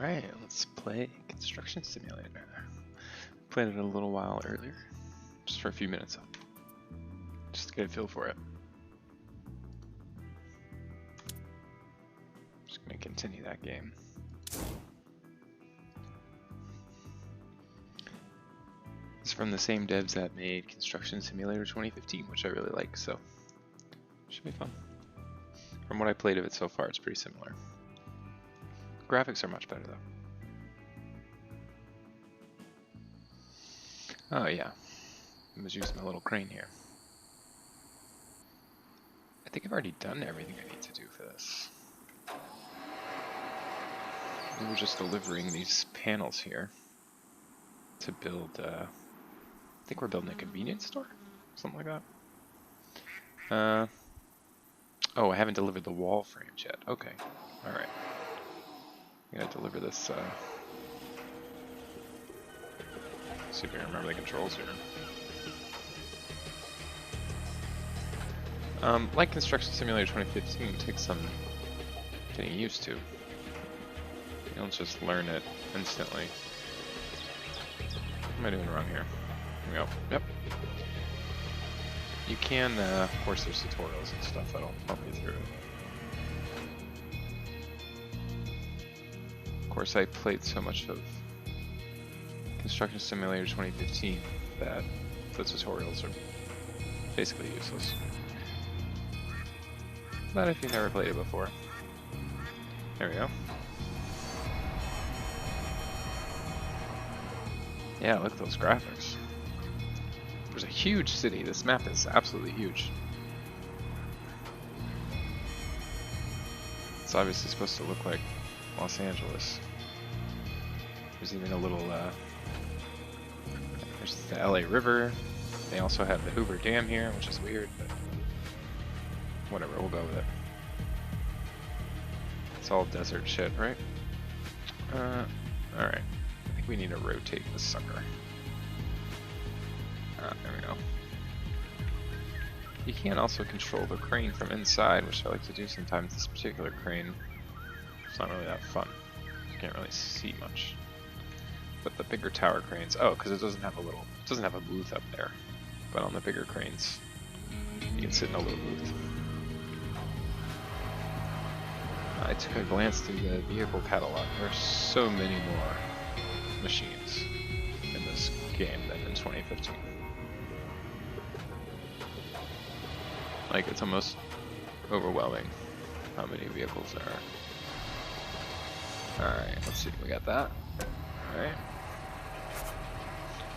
Alright, let's play Construction Simulator. Played it a little while earlier, just for a few minutes, just to get a feel for it. Just gonna continue that game. It's from the same devs that made Construction Simulator 2015, which I really like, so should be fun. From what I played of it so far, it's pretty similar. Graphics are much better though. Oh yeah, I was using my little crane here. I think I've already done everything I need to do for this. We were just delivering these panels here to build, I think we're building a convenience store? Something like that. Oh, I haven't delivered the wall frames yet. Okay, alright. I gotta deliver this, see if I can remember the controls here. Like Construction Simulator 2015, it takes some getting used to. You don't just learn it instantly. What am I doing wrong here? Here we go. Yep. You can, of course there's tutorials and stuff that'll help you through it. Of course I played so much of Construction Simulator 2015 that the tutorials are basically useless. Not if you've never played it before. There we go. Yeah, look at those graphics. There's a huge city. This map is absolutely huge. It's obviously supposed to look like Los Angeles. There's even a little, there's the LA River. They also have the Hoover Dam here, which is weird, but whatever, we'll go with it. It's all desert shit, right? Alright. I think we need to rotate this sucker. There we go. You can also control the crane from inside, which I like to do sometimes. This particular crane, it's not really that fun. You can't really see much. But the bigger tower cranes, oh, because it doesn't have a booth up there. But on the bigger cranes, you can sit in a little booth. I took a glance through the vehicle catalog. There are so many more machines in this game than in 2015. Like, it's almost overwhelming how many vehicles there are. Alright, let's see, we got that. Alright.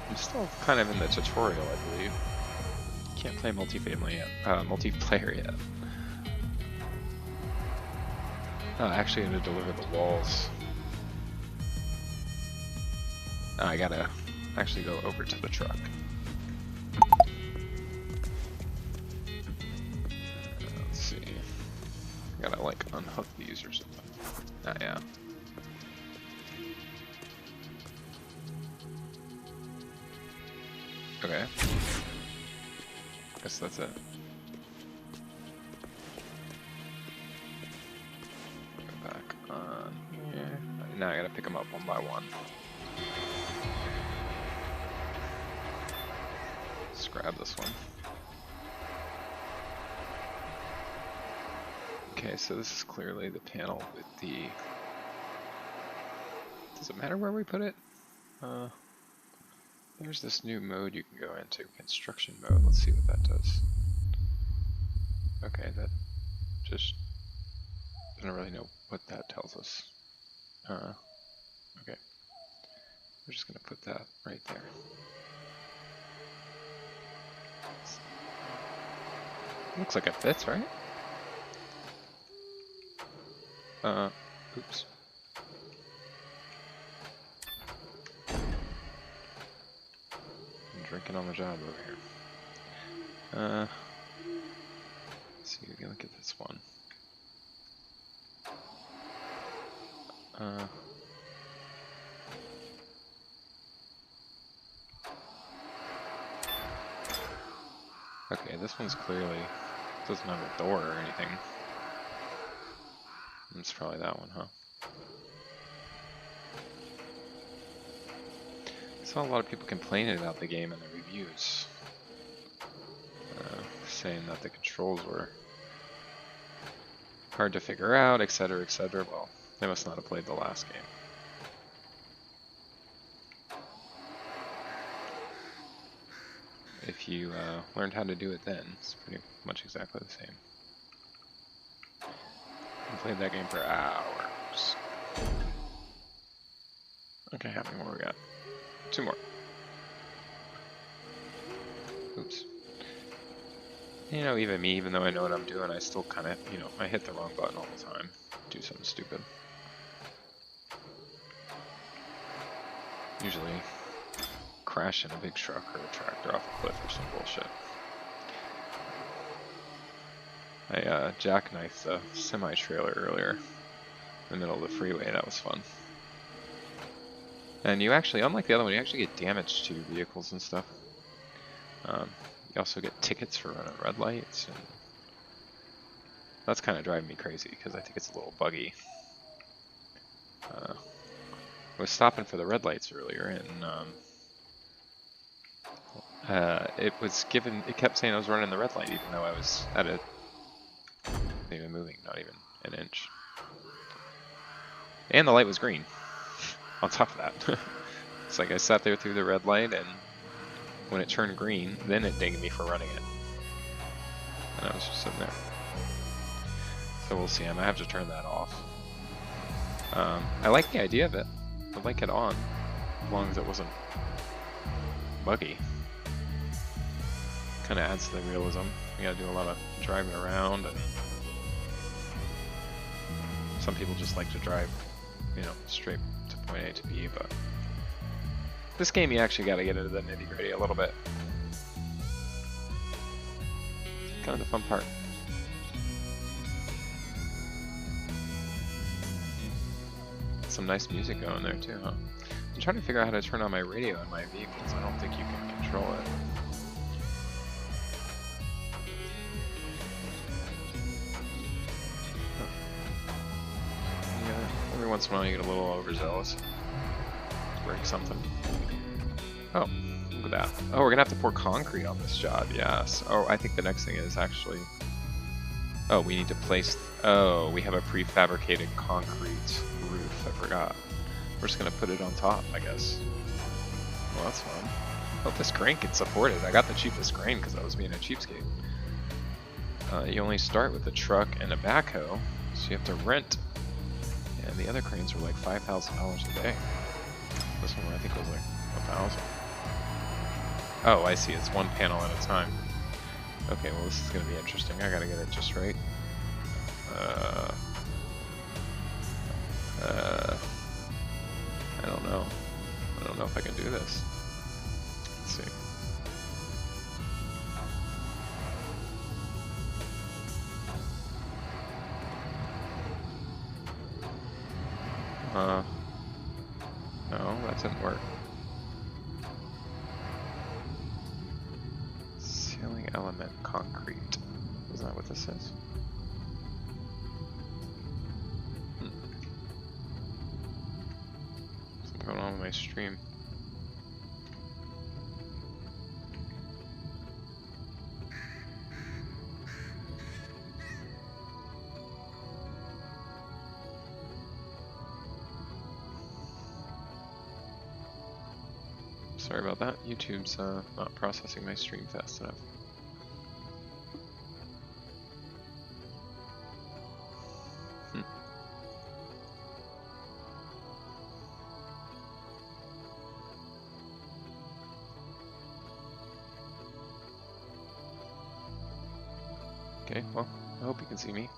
I'm still kind of in the tutorial, I believe. Can't play multiplayer yet. Oh, actually I had to deliver the walls. Oh, I gotta actually go over to the truck. Let's see. I gotta like unhook these or something. Ah, yeah. Okay. Guess that's it. Go back on here. Now I gotta pick them up one by one. Let's grab this one. Okay, so this is clearly the panel with the... Does it matter where we put it? There's this new mode you can go into, construction mode. Let's see what that does. Okay, that just... I don't really know what that tells us. Okay. We're just gonna put that right there. Looks like it fits, right? Oops. I'm drinking on the job over here. Let's see, we can look at this one. Okay, this one's clearly doesn't have a door or anything. It's probably that one, huh? saw a lot of people complaining about the game in the reviews, saying that the controls were hard to figure out, etc., etc. Well, they must not have played the last game. If you learned how to do it then, it's pretty much exactly the same. I played that game for hours. Okay, how many more we got? 2 more. Oops. You know, even me, even though I know what I'm doing, I still kind of, you know, I hit the wrong button all the time. Do something stupid. Usually crash in a big truck or a tractor off a cliff or some bullshit. I jackknifed the semi-trailer earlier in the middle of the freeway. That was fun. And you actually, unlike the other one, you actually get damage to your vehicles and stuff. You also get tickets for running red lights, and that's kind of driving me crazy because I think it's a little buggy. I was stopping for the red lights earlier, and it kept saying I was running the red light even though I was at a, even moving, not even an inch. And the light was green on top of that. It's like I sat there through the red light, and when it turned green, then it dinged me for running it. And I was just sitting there. So we'll see, I might have to turn that off. I like the idea of it. I like it on, as long as it wasn't buggy. Kind of adds to the realism. You gotta do a lot of driving around, and some people just like to drive, you know, straight to point A to B, but this game you actually gotta get into the nitty-gritty a little bit. Kind of the fun part. Some nice music going there too, huh? I'm trying to figure out how to turn on my radio in my vehicles. I don't think you can control it. Yeah, every once in a while you get a little overzealous. Break something. Oh, look at that. Oh, we're gonna have to pour concrete on this job, yes. Oh, I think the next thing is actually... Oh, we need to place... Oh, we have a prefabricated concrete roof. I forgot. We're just gonna put it on top, I guess. Well, that's fun. Hope this crane can support it. I got the cheapest crane because I was being a cheapskate. You only start with a truck and a backhoe, so you have to rent. And the other cranes were like $5,000 a day. This one I think was like 1,000. Oh, I see. It's one panel at a time. Okay, well this is gonna be interesting. I gotta get it just right. I don't know. I don't know if I can do this. Let's see. No, that didn't work. Ceiling element concrete. Isn't that what this is? Something going on with my stream. Sorry about that. YouTube's not processing my stream fast enough. Okay, well, I hope you can see me.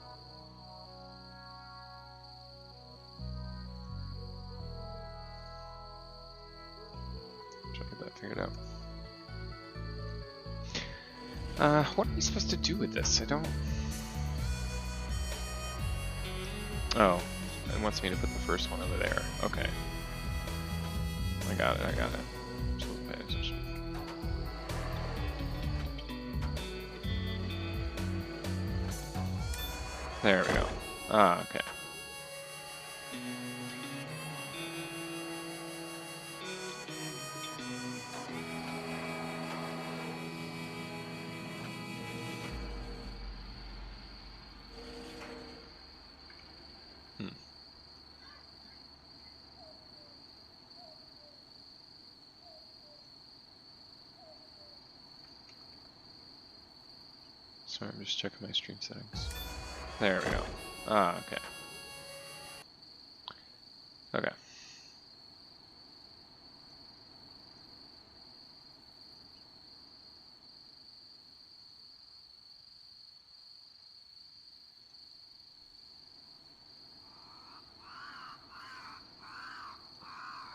Try to get that figured out. What are we supposed to do with this? I don't... Oh, it wants me to put the first one over there. Okay. I got it, I got it. Just pay attention. There we go. Ah, okay. Sorry, I'm just checking my stream settings. There we go. Ah, okay. Okay.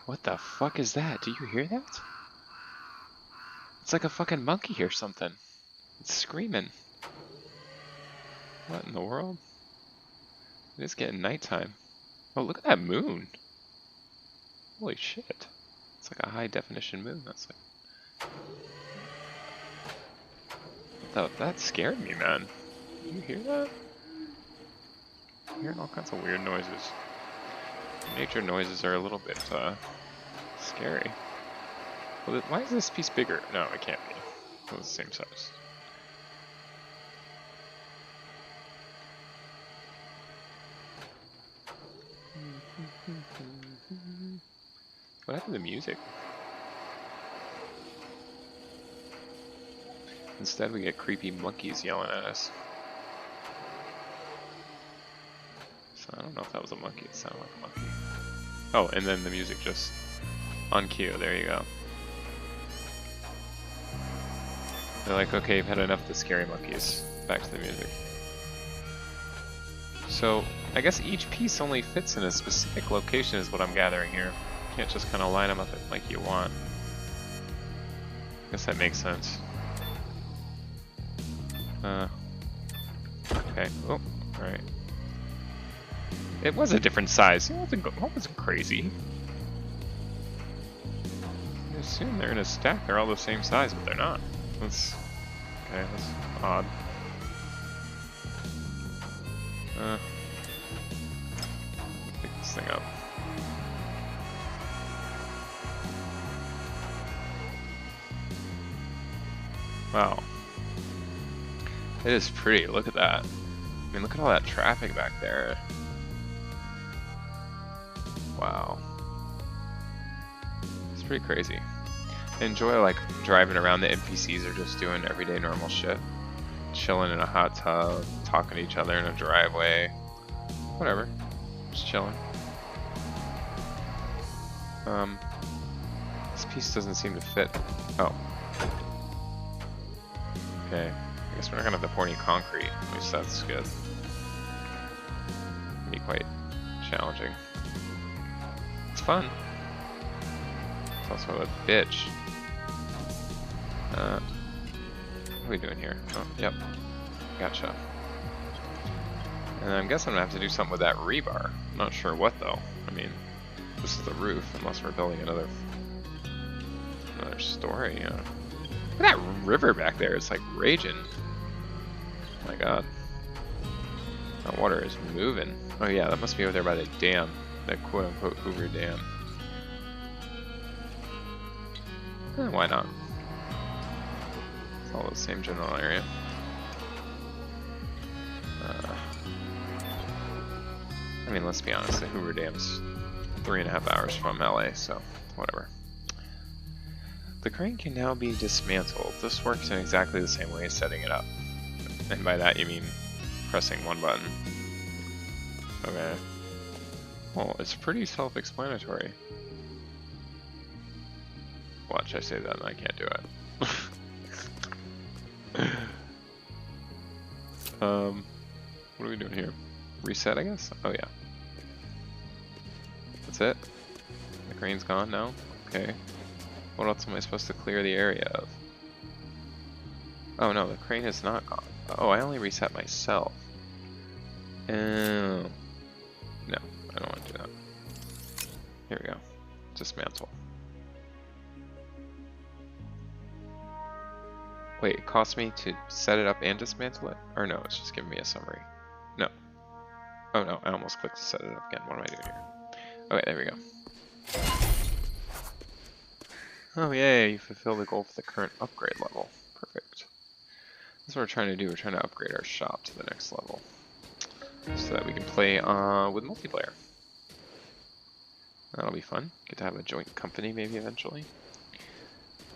What the fuck is that? Do you hear that? It's like a fucking monkey or something. It's screaming. What in the world? It is getting nighttime. Oh, look at that moon. Holy shit. It's like a high definition moon. That's like... That scared me, man. You hear that? I'm hearing all kinds of weird noises. Nature noises are a little bit, scary. Well, why is this piece bigger? No, it can't be. It's the same size. What happened to the music? Instead, we get creepy monkeys yelling at us. So I don't know if that was a monkey. It sounded like a monkey. Oh, and then the music just on cue. There you go. They're like, okay, you've had enough of the scary monkeys. Back to the music. So, I guess each piece only fits in a specific location is what I'm gathering here. You can't just kind of line them up like you want. I guess that makes sense. Okay. Oh, alright. It was a different size. It wasn't crazy. I assume they're in a stack. They're all the same size, but they're not. That's... okay, that's odd. Pick this thing up. Wow. It is pretty. Look at that. I mean, look at all that traffic back there. Wow. It's pretty crazy. I enjoy like driving around. The NPCs are just doing everyday normal shit. Chilling in a hot tub, talking to each other in a driveway. Whatever. Just chilling. This piece doesn't seem to fit. Oh. Okay. I guess we're not gonna have to pour any concrete. At least that's good. It'll be quite challenging. It's fun. It's also a bitch. What are we doing here? Oh, yep. Gotcha. And I'm guessing I'm gonna have to do something with that rebar. I'm not sure what though. I mean, this is the roof, unless we're building another story. Look at that river back there. It's like raging. Oh my god. That water is moving. Oh yeah, that must be over there by the dam. The quote-unquote Hoover Dam. Why not? It's all the same general area. I mean, let's be honest, the Hoover Dam's 3.5 hours from LA, so whatever. The crane can now be dismantled. This works in exactly the same way as setting it up. And by that you mean pressing one button. Okay. Well, it's pretty self-explanatory. Watch, I say that and I can't do it. What are we doing here? Reset, I guess? Oh yeah. That's it? The crane's gone now? Okay. What else am I supposed to clear the area of? Oh no, the crane is not gone. Oh, I only reset myself. Oh. No, I don't want to do that. Here we go. Dismantle. Wait, it cost me to set it up and dismantle it? Or no, it's just giving me a summary. No. Oh no, I almost clicked to set it up again. What am I doing here? Okay, there we go. Oh yay, you fulfilled the goal for the current upgrade level. Perfect. That's what we're trying to do. We're trying to upgrade our shop to the next level. So that we can play with multiplayer. That'll be fun. Get to have a joint company maybe eventually.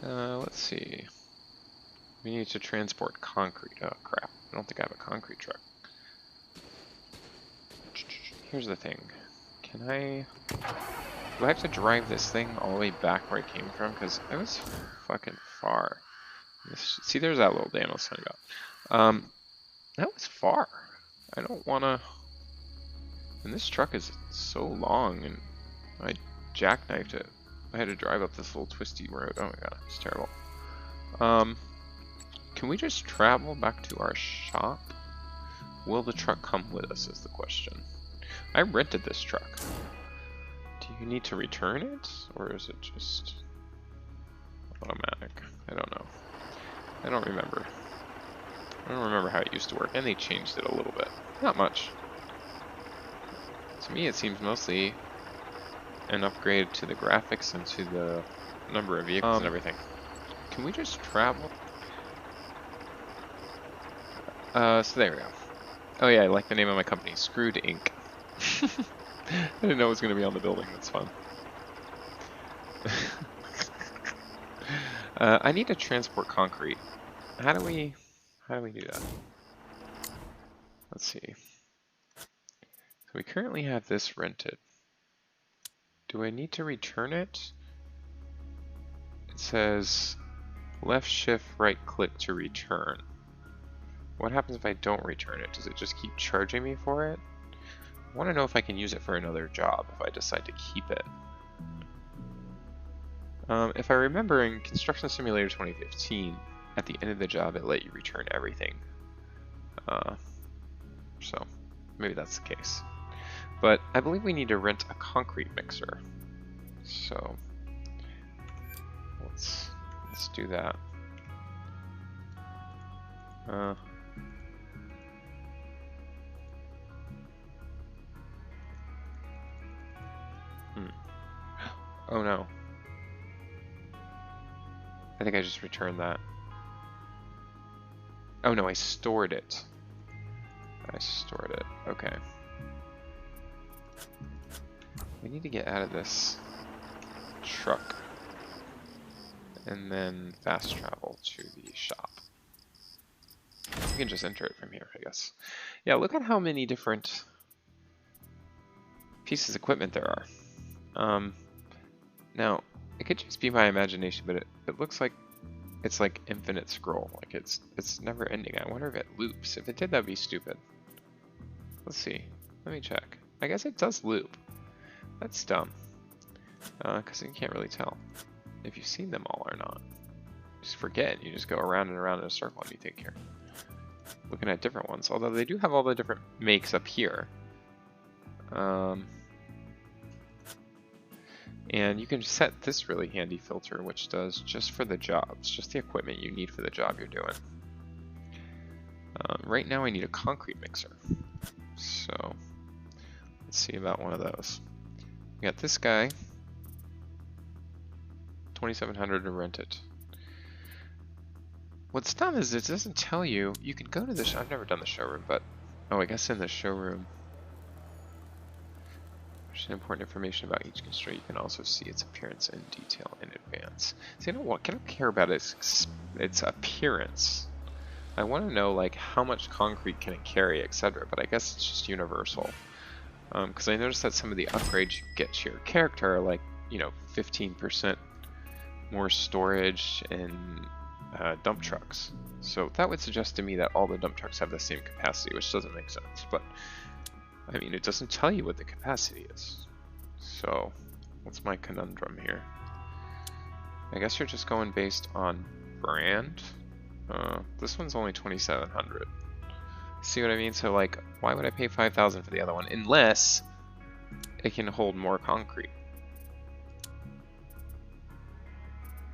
Let's see. We need to transport concrete. Oh crap, I don't think I have a concrete truck. Here's the thing. Do I have to drive this thing all the way back where I came from? Because I was fucking far. See, there's that little dam I was talking about. That was far. I don't want to... And this truck is so long, and I jackknifed it. I had to drive up this little twisty road. Oh my god, it's terrible. Can we just travel back to our shop? Will the truck come with us is the question. I rented this truck. Do you need to return it? Or is it just automatic? I don't know. I don't remember. I don't remember how it used to work, and they changed it a little bit. Not much. To me, it seems mostly an upgrade to the graphics and to the number of vehicles and everything. Can we just travel? So there we go. Oh yeah, I like the name of my company, Screwed Inc. I didn't know it was going to be on the building. That's fun. I need to transport concrete. How do we do that? Let's see. So we currently have this rented. Do I need to return it? It says left shift right click to return. What happens if I don't return it? Does it just keep charging me for it? I want to know if I can use it for another job if I decide to keep it. If I remember in Construction Simulator 2015, at the end of the job it let you return everything. So maybe that's the case. But I believe we need to rent a concrete mixer. So let's do that. Oh no. I think I just returned that. Oh no, I stored it. I stored it. Okay. We need to get out of this truck and then fast travel to the shop. We can just enter it from here, I guess. Yeah, look at how many different pieces of equipment there are. Now, it could just be my imagination, but it looks like it's like infinite scroll. Like it's never ending. I wonder if it loops. If it did, that'd be stupid. Let's see. Let me check. I guess it does loop. That's dumb. Because you can't really tell if you've seen them all or not. Just forget. You just go around and around in a circle and you think you're looking at different ones. Although they do have all the different makes up here. And you can set this really handy filter, which does just for the jobs, just the equipment you need for the job you're doing. Right now I need a concrete mixer. So let's see about one of those. We got this guy, 2,700 to rent it. What's dumb is it doesn't tell you, you can go to the I've never done the showroom, but, oh, I guess in the showroom, there's important information about each constraint. You can also see its appearance in detail in advance. So you know what, I don't care about its appearance. I want to know like how much concrete can it carry, etc. But I guess it's just universal. Because I noticed that some of the upgrades you get to your character are like, you know, 15% more storage in dump trucks. So that would suggest to me that all the dump trucks have the same capacity, which doesn't make sense. But I mean, it doesn't tell you what the capacity is. So what's my conundrum here? I guess you're just going based on brand. This one's only 2,700. See what I mean? So like, why would I pay 5,000 for the other one unless it can hold more concrete?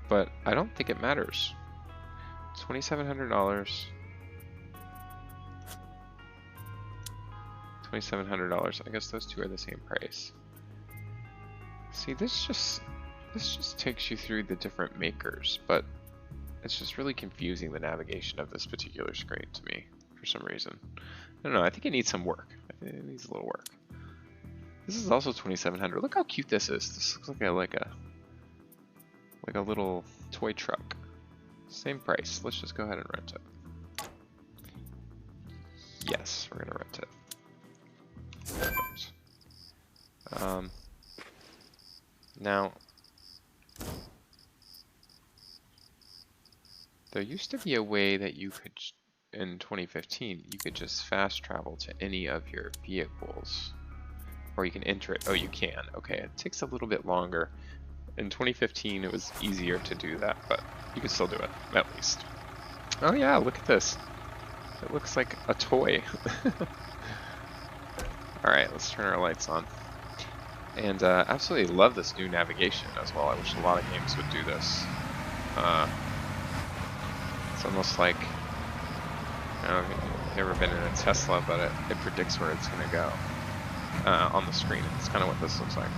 But I don't think it matters. $2,700. $2,700. I guess those two are the same price. See, this just takes you through the different makers, but it's just really confusing, the navigation of this particular screen to me for some reason. I don't know. I think it needs some work. I think it needs a little work. This is also 2,700. Look how cute this is. This looks like a little toy truck. Same price. Let's just go ahead and rent it. Yes, we're gonna rent it. Perfect. Now, there used to be a way that you could, in 2015, you could just fast travel to any of your vehicles. Or you can enter it. Oh, you can. Okay, it takes a little bit longer. In 2015, it was easier to do that, but you can still do it, at least. Oh yeah, look at this. It looks like a toy. Alright, let's turn our lights on. And absolutely love this new navigation as well. I wish a lot of games would do this. It's almost like, I don't know if you've ever been in a Tesla, but it predicts where it's going to go on the screen. It's kind of what this looks like.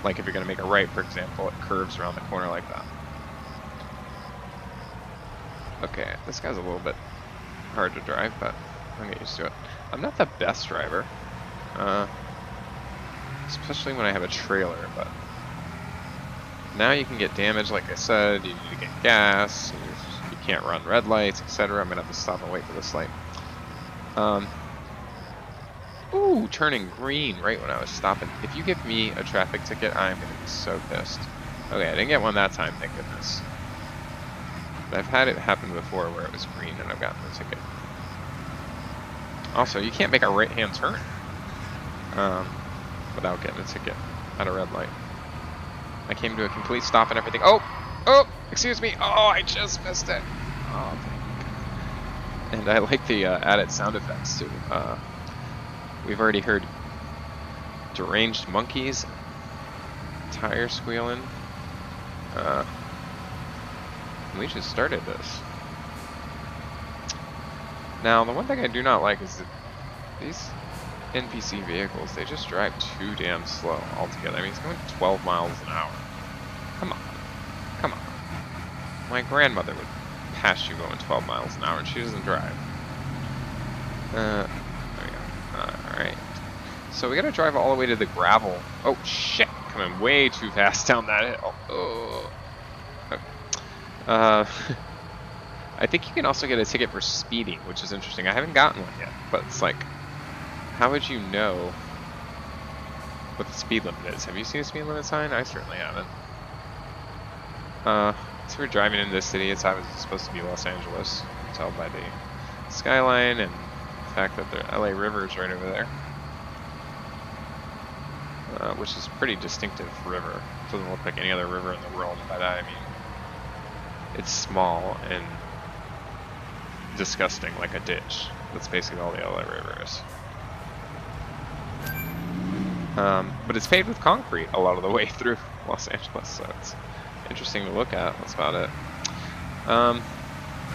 Like if you're going to make a right, for example, it curves around the corner like that. Okay, this guy's a little bit hard to drive, but I'll get used to it. I'm not the best driver, especially when I have a trailer, but now you can get damage, like I said. You need to get gas, you can't run red lights, etc. I'm going to have to stop and wait for this light. Ooh, turning green right when I was stopping. If you give me a traffic ticket, I'm going to be so pissed. Okay, I didn't get one that time, thank goodness. But I've had it happen before where it was green and I've gotten the ticket. Also, you can't make a right-hand turn without getting a ticket at a red light. I came to a complete stop and everything. Oh! Oh! Excuse me! Oh, I just missed it! Oh, thank. And I like the added sound effects too. We've already heard deranged monkeys, tire squealing. We just started this. Now, the one thing I do not like is that these NPC vehicles, they just drive too damn slow altogether. I mean, it's going 12 miles an hour. Come on. Come on. My grandmother would pass you going 12 miles an hour, and she doesn't drive. There we go. Alright. So we gotta drive all the way to the gravel. Oh, shit! Coming way too fast down that hill. Oh. I think you can also get a ticket for speeding, which is interesting. I haven't gotten one yet, but it's like, how would you know what the speed limit is? Have you seen a speed limit sign? I certainly haven't. So we're driving into this city. It's obviously supposed to be Los Angeles. You can tell by the skyline and the fact that the LA River is right over there. Which is a pretty distinctive river. It doesn't look like any other river in the world. By that I mean, it's small and disgusting, like a ditch. That's basically all the LA River is. But it's paved with concrete a lot of the way through Los Angeles, so it's interesting to look at. That's about it.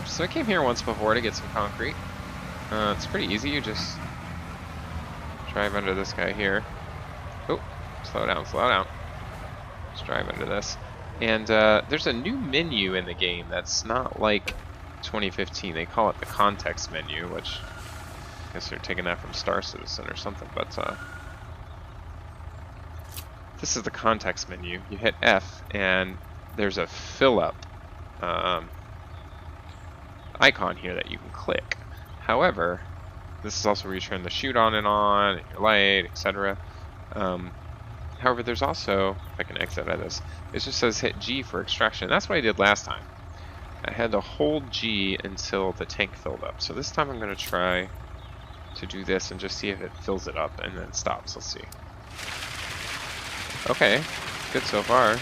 So I came here once before to get some concrete. It's pretty easy. You just drive under this guy here. Oh, slow down, slow down. Just drive under this. And there's a new menu in the game that's not like 2015. They call it the context menu, which I guess they're taking that from Star Citizen or something. But this is the context menu. You hit F, and there's a fill-up icon here that you can click. However, this is also where you turn the chute on and your light, etc. However, there's also, if I can exit out of this, it just says hit G for extraction. That's what I did last time. I had to hold G until the tank filled up. So this time I'm going to try to do this and just see if it fills it up and then stops. Let's see. Okay, good so far. You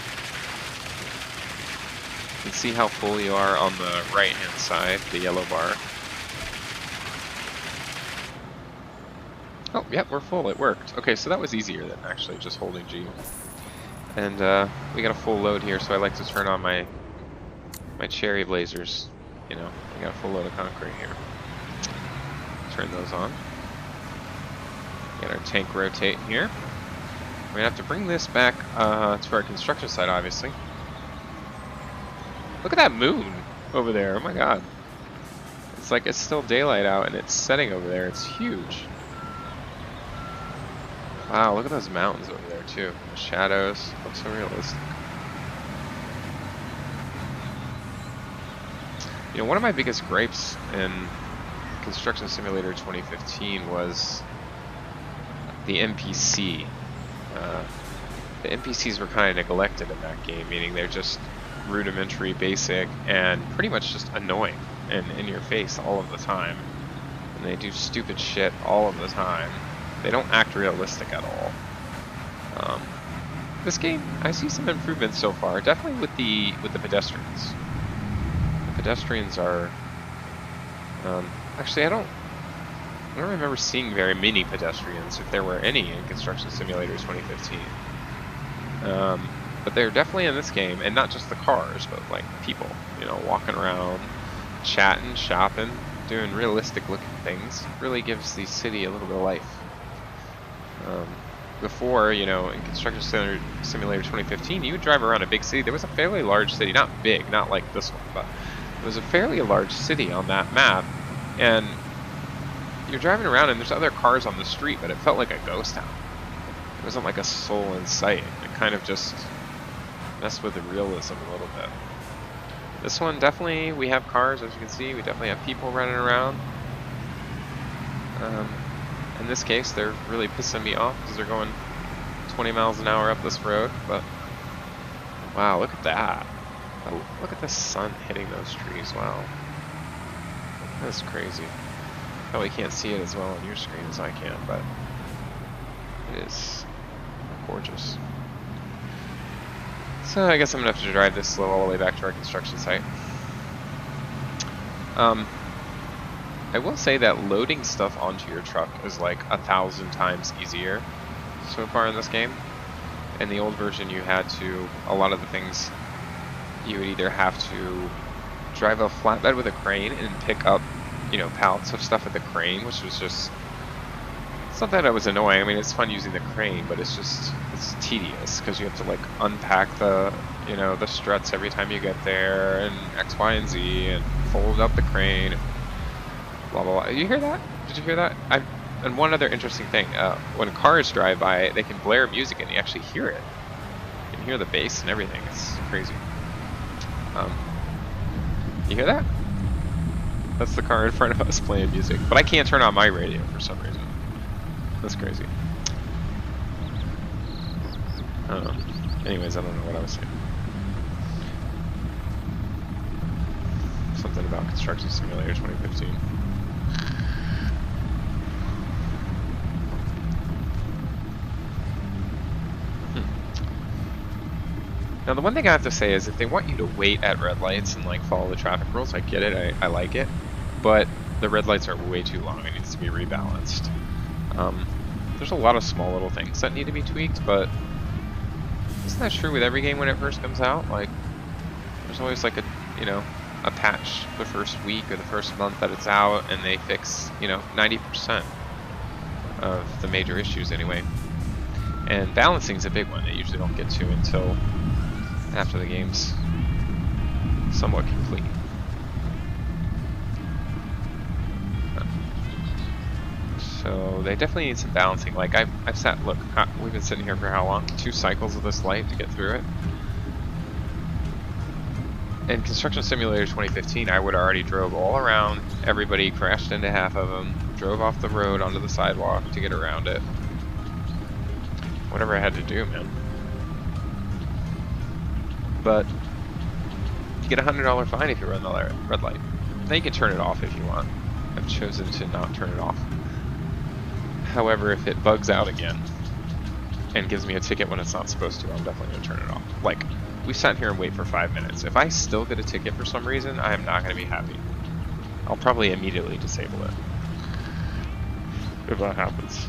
can see how full you are on the right-hand side, the yellow bar. Oh, yep, we're full. It worked. Okay, so that was easier than actually just holding G. And we got a full load here, so I like to turn on my cherry blazers. You know, we got a full load of concrete here. Turn those on. Get our tank rotating here. We're gonna have to bring this back to our construction site, obviously. Look at that moon over there. Oh my god. It's like it's still daylight out and it's setting over there. It's huge. Wow, look at those mountains over there too. The shadows look so realistic. You know, one of my biggest gripes in Construction Simulator 2015 was the NPC. The NPCs were kind of neglected in that game, meaning they're just rudimentary, basic, and pretty much just annoying and in your face all of the time. And they do stupid shit all of the time. They don't act realistic at all. This game, I see some improvements so far, definitely with the pedestrians. The pedestrians are actually I don't remember seeing very many pedestrians, if there were any, in Construction Simulator 2015. But they're definitely in this game, and not just the cars, but like people, you know, walking around, chatting, shopping, doing realistic looking things. Really gives the city a little bit of life. Before, you know, in Construction Simulator 2015, you would drive around a big city. There was a fairly large city, not big, not like this one, but it was a fairly large city on that map, and you're driving around and there's other cars on the street, but it felt like a ghost town. There wasn't like a soul in sight. It kind of just messed with the realism a little bit. This one, definitely, we have cars, as you can see. We definitely have people running around. In this case, they're really pissing me off because they're going 20 miles an hour up this road, but wow, look at that. Oh, look at the sun hitting those trees, wow. That's crazy. Probably can't see it as well on your screen as I can, but it is gorgeous. So I guess I'm gonna have to drive this slow all the way back to our construction site. I will say that loading stuff onto your truck is like 1,000 times easier so far in this game. In the old version, you had to, a lot of the things, you would either have to drive a flatbed with a crane and pick up, you know, pallets of stuff with the crane, which was just, it's not that it was annoying. I mean, it's fun using the crane, but it's just, it's tedious because you have to like unpack the, you know, the struts every time you get there, and X, Y, and Z, and fold up the crane, and blah, blah, blah. Did you hear that? Did you hear that? And one other interesting thing, when cars drive by, they can blare music and you actually hear it. You can hear the bass and everything. It's crazy. You hear that? That's the car in front of us playing music. But I can't turn on my radio for some reason. That's crazy. Anyways, I don't know what I was saying. Something about Construction Simulator 2015. Now the one thing I have to say is if they want you to wait at red lights and like follow the traffic rules, I get it, I like it, but the red lights are way too long. It needs to be rebalanced. There's a lot of small little things that need to be tweaked, but isn't that true with every game when it first comes out? Like, there's always like a, you know, a patch the first week or the first month that it's out, and they fix, you know, 90% of the major issues anyway. And balancing is a big one. They usually don't get to until after the game's somewhat complete. So they definitely need some balancing. Like I've sat, look, we've been sitting here for how long? 2 cycles of this light to get through it. In Construction Simulator 2015, I would already drove all around. Everybody crashed into half of them, drove off the road onto the sidewalk to get around it. Whatever I had to do, man. But you get a $100 fine if you run the red light. Now you can turn it off if you want. I've chosen to not turn it off. However, if it bugs out again and gives me a ticket when it's not supposed to, I'm definitely going to turn it off. Like, we sat here and wait for 5 minutes. If I still get a ticket for some reason, I am not going to be happy. I'll probably immediately disable it. If that happens.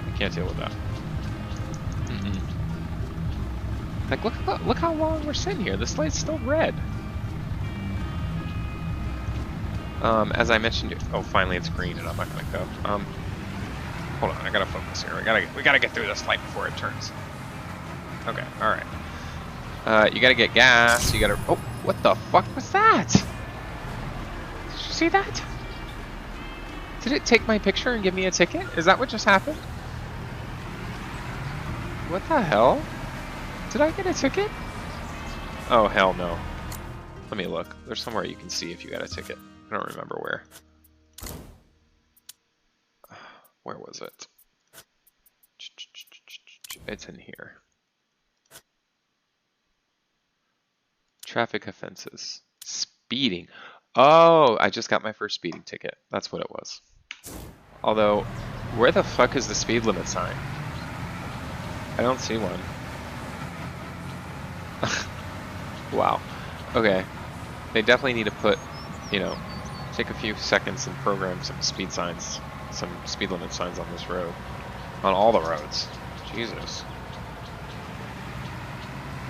I can't deal with that. Like, look how long we're sitting here. This light's still red. As I mentioned, oh, finally it's green and I'm not gonna go. Hold on, I gotta focus here. We gotta get through this light before it turns. Okay, all right. You gotta get gas. You gotta. Oh, what the fuck was that? Did you see that? Did it take my picture and give me a ticket? Is that what just happened? What the hell? Did I get a ticket? Oh, hell no. Let me look. There's somewhere you can see if you got a ticket. I don't remember where. Where was it? It's in here. Traffic offenses. Speeding. Oh, I just got my first speeding ticket. That's what it was. Although, where the fuck is the speed limit sign? I don't see one. Wow. Okay. They definitely need to put, you know, take a few seconds and program some speed signs, some speed limit signs on this road. On all the roads. Jesus.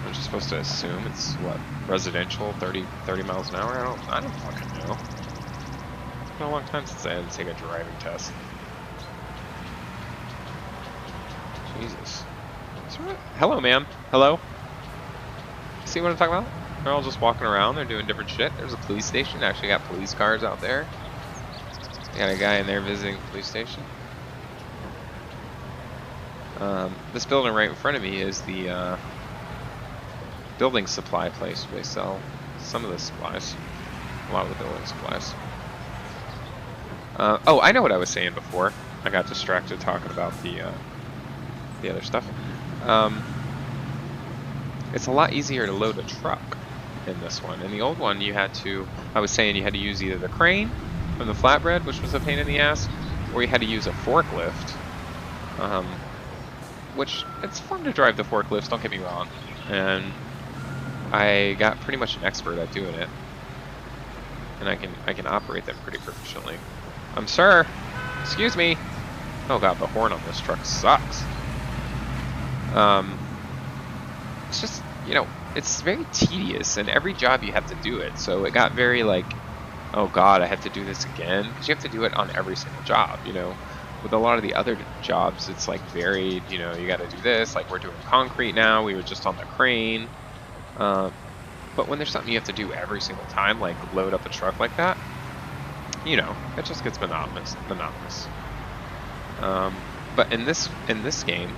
I'm just supposed to assume it's, what, residential, 30 miles an hour? I don't fucking know. It's been a long time since I had to take a driving test. Jesus. Hello, ma'am. Hello? See what I'm talking about? They're all just walking around. They're doing different shit. There's a police station. Actually got police cars out there. Got a guy in there visiting the police station. This building right in front of me is the building supply place where they sell some of the supplies. A lot of the building supplies. Oh, I know what I was saying before. I got distracted talking about the other stuff. It's a lot easier to load a truck in this one. In the old one, you had to, I was saying you had to use either the crane from the flatbread, which was a pain in the ass, or you had to use a forklift. Which, it's fun to drive the forklifts, don't get me wrong. And I got pretty much an expert at doing it. And I can operate them pretty proficiently. Sir, excuse me. Oh god, the horn on this truck sucks. It's just, you know, it's very tedious, and every job you have to do it. So it got very like, oh god, I have to do this again, because you have to do it on every single job, you know. With a lot of the other jobs, it's like varied, you know, you got to do this, like we're doing concrete now, we were just on the crane. But when there's something you have to do every single time, like load up a truck like that, you know, it just gets monotonous. But in this game,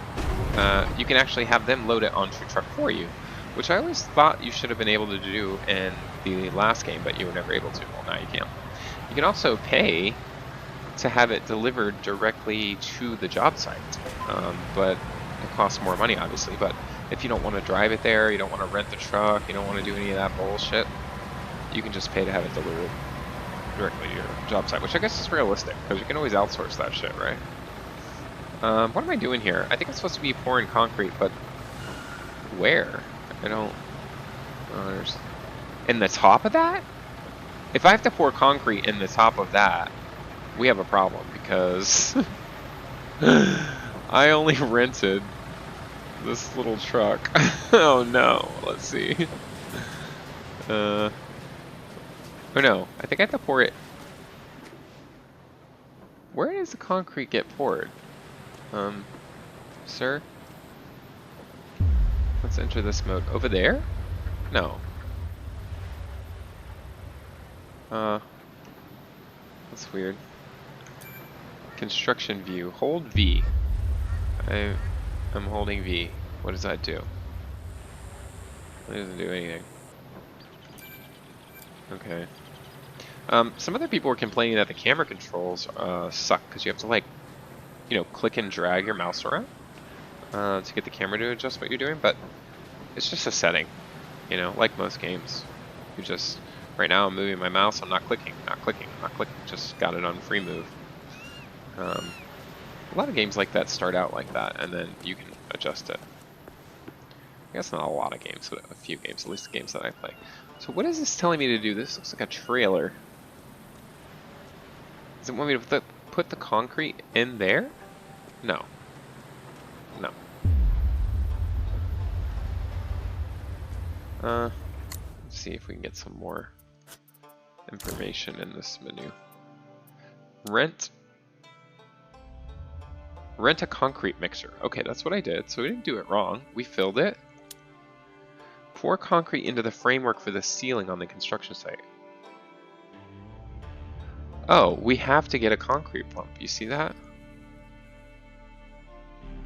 you can actually have them load it onto your truck for you, which I always thought you should have been able to do in the last game, but you were never able to. Well, now you can. You can also pay to have it delivered directly to the job site, but it costs more money, obviously. But if you don't want to drive it there, you don't want to rent the truck, you don't want to do any of that bullshit, you can just pay to have it delivered directly to your job site, which I guess is realistic, because you can always outsource that shit, right? What am I doing here? I think I'm supposed to be pouring concrete, but where? I don't... there's... In the top of that? If I have to pour concrete in the top of that, we have a problem, because I only rented this little truck. Oh no, let's see. Oh no, I think I have to pour it. Where does the concrete get poured? Sir? Let's enter this mode. Over there? No. That's weird. Construction view. Hold V. I'm holding V. What does that do? It doesn't do anything. Okay. Some other people were complaining that the camera controls suck because you have to, like, you know, click and drag your mouse around to get the camera to adjust what you're doing, but it's just a setting, you know, like most games. You just, right now I'm moving my mouse, I'm not clicking, just got it on free move. A lot of games like that start out like that, and then you can adjust it. I guess not a lot of games, but a few games, at least the games that I play. So what is this telling me to do? This looks like a trailer. Does it want me to put the concrete in there? No. No. Let's see if we can get some more information in this menu. Rent a concrete mixer. Okay, that's what I did, so we didn't do it wrong. We filled it. Pour concrete into the framework for the ceiling on the construction site. Oh, we have to get a concrete pump. You see that?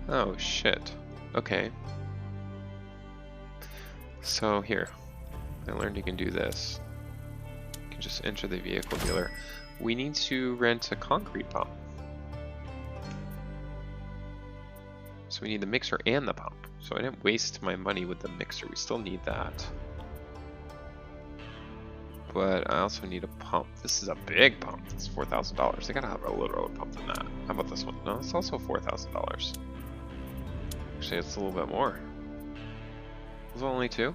Oh, shit. Okay. So, here. I learned you can do this. can just enter the vehicle dealer. We need to rent a concrete pump. So we need the mixer and the pump. So I didn't waste my money with the mixer. We still need that. But I also need a pump. This is a big pump. It's $4,000. They gotta have a little pump than that. How about this one? No, it's also $4,000. Actually, it's a little bit more. Was it only two?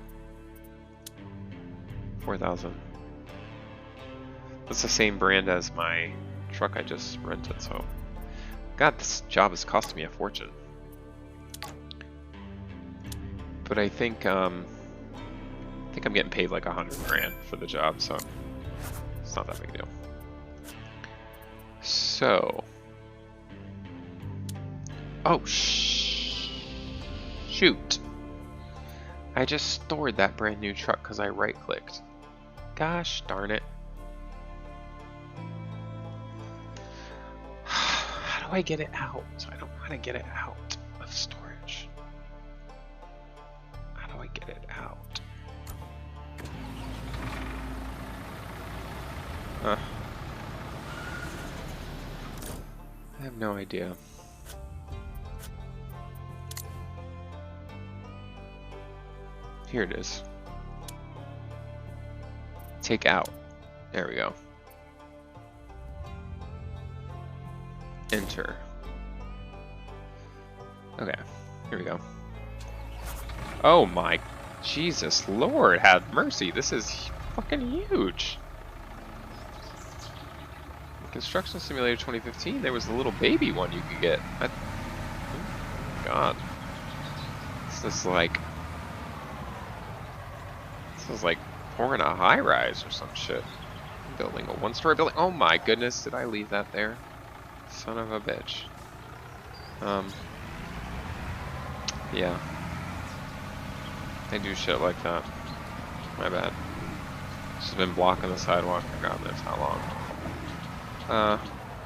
4,000. That's the same brand as my truck I just rented. So, God, this job is costing me a fortune. But I think I'm getting paid like 100 grand for the job, so it's not that big a deal. So, oh shoot! I just stored that brand new truck because I right-clicked. Gosh darn it! How do I get it out? I don't know how to get it out of storage. How do I get it out? I have no idea. Here it is. Take out. There we go. Enter. Okay, here we go. Oh my Jesus Lord, have mercy. This is fucking huge. Construction Simulator 2015, there was a little baby one you could get. Oh God. This is like pouring a high-rise or some shit. Building a one-story building. Oh my goodness, did I leave that there? Son of a bitch. Yeah. I do shit like that. My bad. This has been blocking the sidewalk for God knows how long.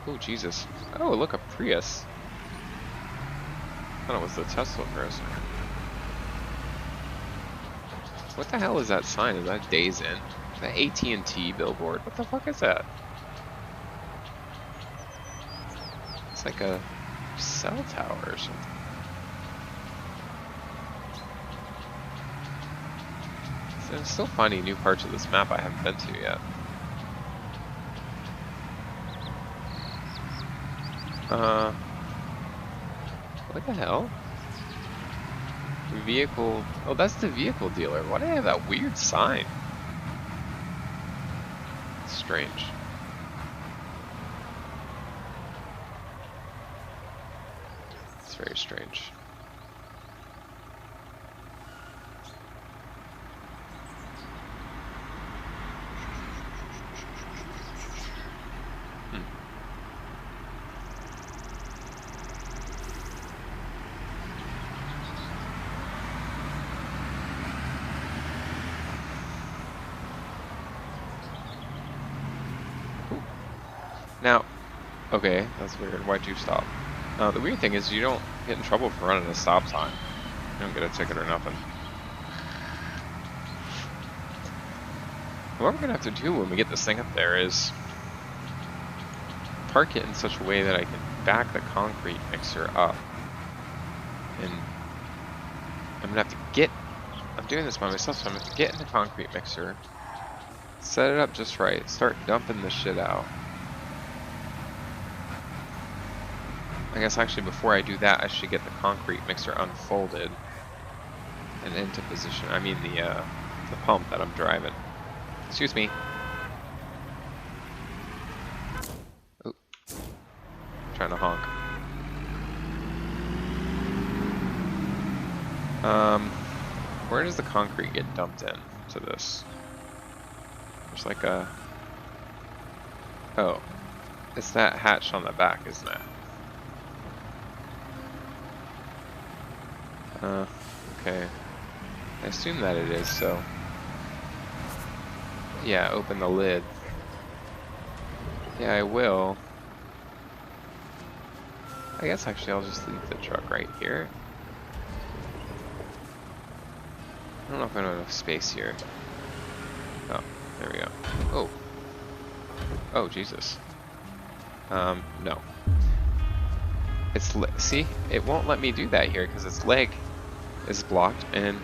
Oh Jesus. Oh, look, a Prius. I thought it was the Tesla for a second. What the hell is that sign? Is that Days In? Is that AT&T billboard? What the fuck is that? It's like a cell tower or something. So I'm still finding new parts of this map I haven't been to yet. What the hell? Vehicle. Oh, that's the vehicle dealer. Why do they have that weird sign? It's strange. It's very strange. Now, okay, that's weird. Why'd you stop? The weird thing is you don't get in trouble for running a stop sign. You don't get a ticket or nothing. What we're gonna have to do when we get this thing up there is park it in such a way that I can back the concrete mixer up. And I'm gonna have to get, I'm doing this by myself, so I'm gonna have to get in the concrete mixer, set it up just right, start dumping the shit out. I guess actually before I do that, I should get the concrete mixer unfolded and into position. I mean the pump that I'm driving. Excuse me. Oh, trying to honk. Where does the concrete get dumped in to this? There's like a. Oh, it's that hatch on the back, isn't it? Okay. I assume that it is, so... Yeah, open the lid. Yeah, I will. I guess actually I'll just leave the truck right here. I don't know if I have enough space here. Oh, there we go. Oh, Oh, Jesus. No. See, it won't let me do that here because its leg is blocked, and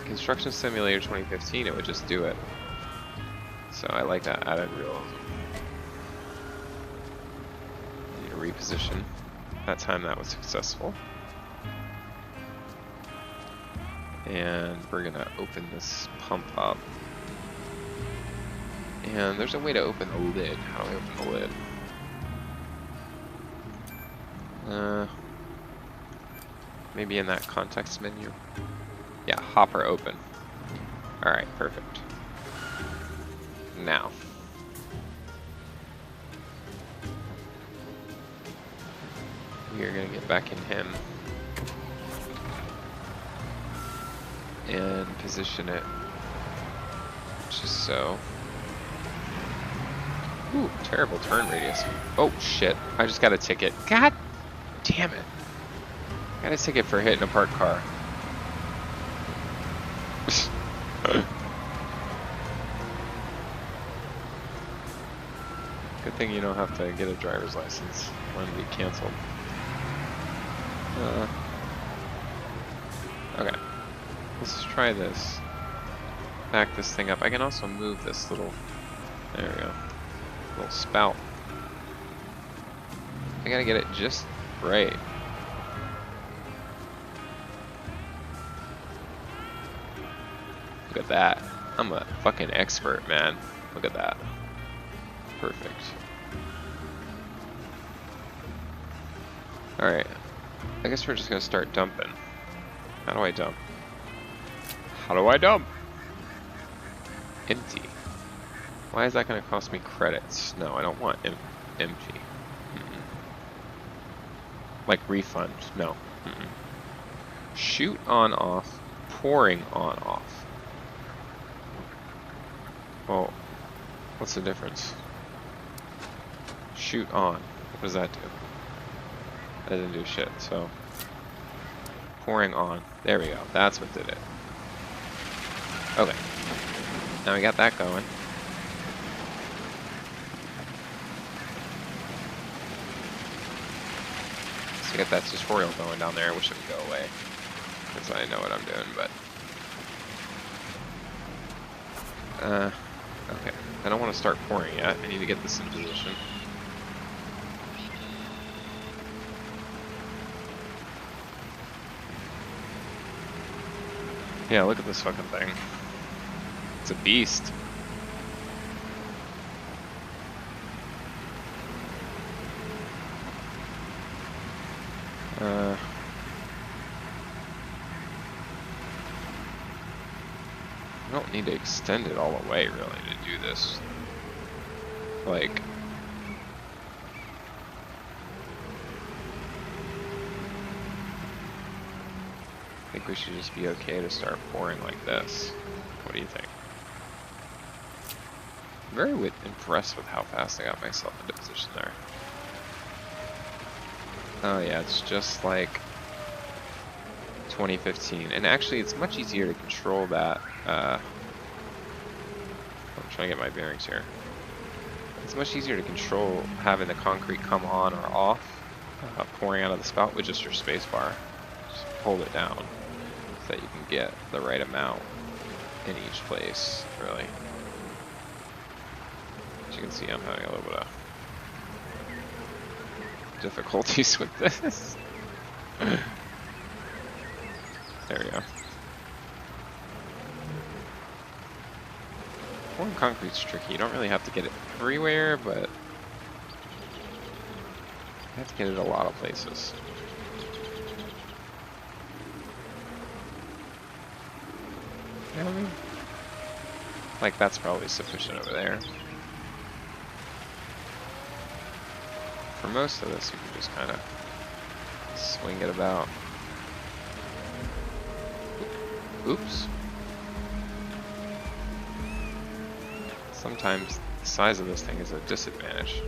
Construction Simulator 2015 it would just do it. So I like that added realism. Need to reposition. That time that was successful. And we're gonna open this pump up. And there's a way to open the lid. How do I open the lid? Maybe in that context menu. Yeah, hopper open. Alright, perfect. Now. We are going to get back in him. And position it just so. Ooh, terrible turn radius. Oh shit, I just got a ticket. God damn it. Got a ticket for hitting a parked car. Good thing you don't have to get a driver's license when we canceled. Okay, let's just try this. Back this thing up. I can also move this little, there we go, little spout. I gotta get it just right. Look at that. I'm a fucking expert, man. Look at that. Perfect. Alright. I guess we're just gonna start dumping. How do I dump? How do I dump? Empty. Why is that gonna cost me credits? No, I don't want empty. Like refund. No. Shoot on off. Pouring on off. Well, what's the difference? Shoot on. What does that do? That doesn't do shit, so. Pouring on. There we go. That's what did it. Okay. Now we got that going. So we got that tutorial going down there. I wish it would go away. Because I know what I'm doing, but. Okay. I don't want to start pouring yet. I need to get this in position. Yeah, look at this fucking thing. It's a beast. I don't need to extend it all the way, really, to do this. Like... I think we should just be okay to start pouring like this. What do you think? I'm very impressed with how fast I got myself into position there. Oh yeah, it's just like 2015. And actually it's much easier to control that. I'm trying to get my bearings here. It's much easier to control having the concrete come on or off, pouring out of the spout with just your space bar. Just hold it down so that you can get the right amount in each place, really. As you can see, I'm having a little bit of difficulties with this. There we go. Pouring concrete's tricky. You don't really have to get it everywhere, but you have to get it a lot of places. You know what I mean? Like, that's probably sufficient over there. For most of this, you can just kind of swing it about. Oops. Sometimes the size of this thing is a disadvantage.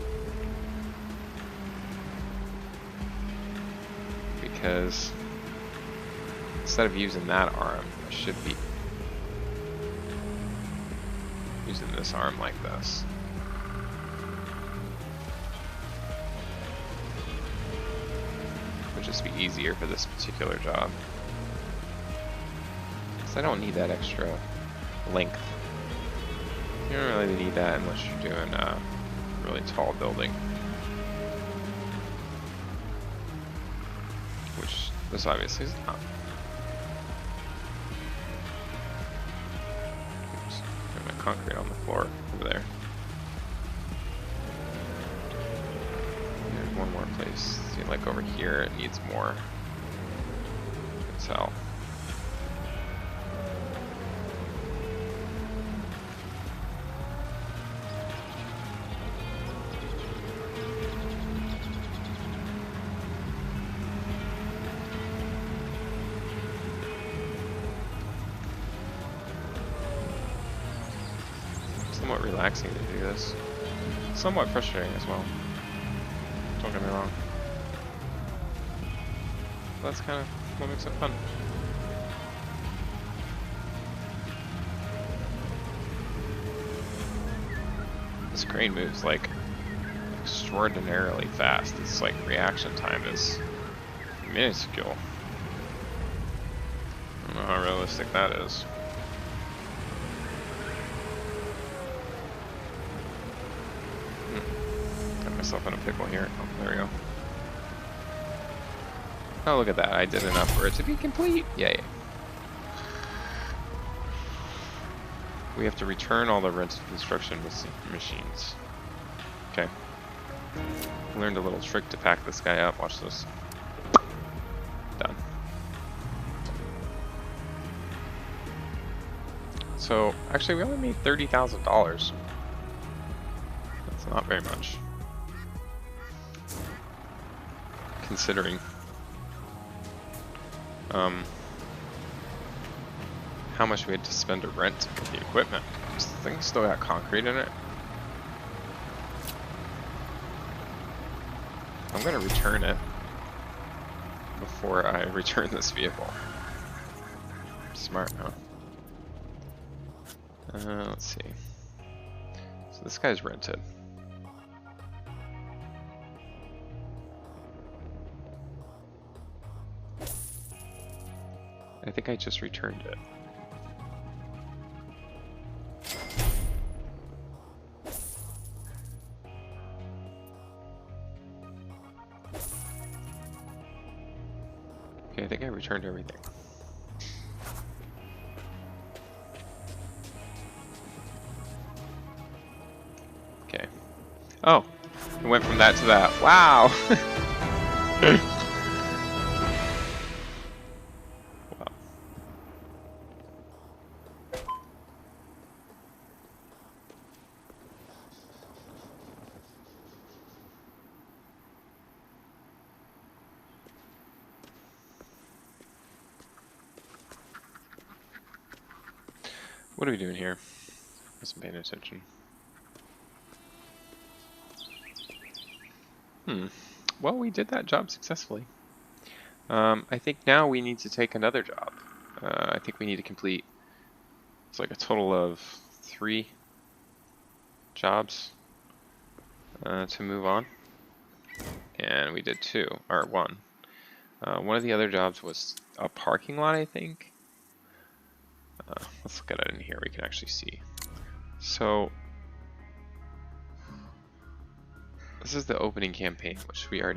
Because instead of using that arm, I should be using this arm like this. would just be easier for this particular job. Because I don't need that extra length. You don't really need that unless you're doing a really tall building. Which this obviously is not. Oops, got my concrete on the floor over there. There's one more place. See, like over here, it needs more. You can tell. Somewhat relaxing to do this. Somewhat frustrating as well. Don't get me wrong. That's kind of what makes it fun. This crane moves like extraordinarily fast. Its like reaction time is minuscule. I don't know how realistic that is. Got myself in a pickle here. Oh, there we go. Oh, look at that. I did enough for it to be complete. Yay. We have to return all the rented construction machines. Okay. Learned a little trick to pack this guy up. Watch this. Done. So, actually, we only made $30,000. That's not very much. Considering how much we had to spend to rent the equipment. This thing still got concrete in it. I'm gonna return it before I return this vehicle. Smart, huh? Let's see. So this guy's rented. I think I just returned it. Okay, I think I returned everything. Okay. Oh, it went from that to that. Wow! What are we doing here? I wasn't paying attention. Well, we did that job successfully. I think now we need to take another job. I think we need to complete, it's like a total of 3 jobs to move on. And we did 2, or 1. One of the other jobs was a parking lot, I think. Let's look at it in here, we can actually see. So, this is the opening campaign, which we're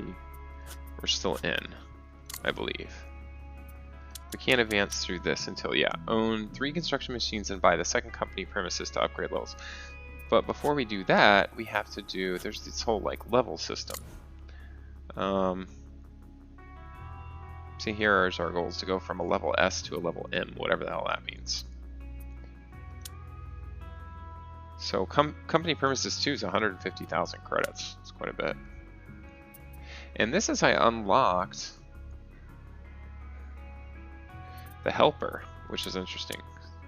still in, I believe. We can't advance through this until, yeah, own 3 construction machines and buy the second company premises to upgrade levels. But before we do that, we have to do, there's this whole like level system. See, here is our goals to go from a level S to a level M, whatever the hell that means. So company premises 2 is 150,000 credits. It's quite a bit. And this is I unlocked the helper, which is interesting.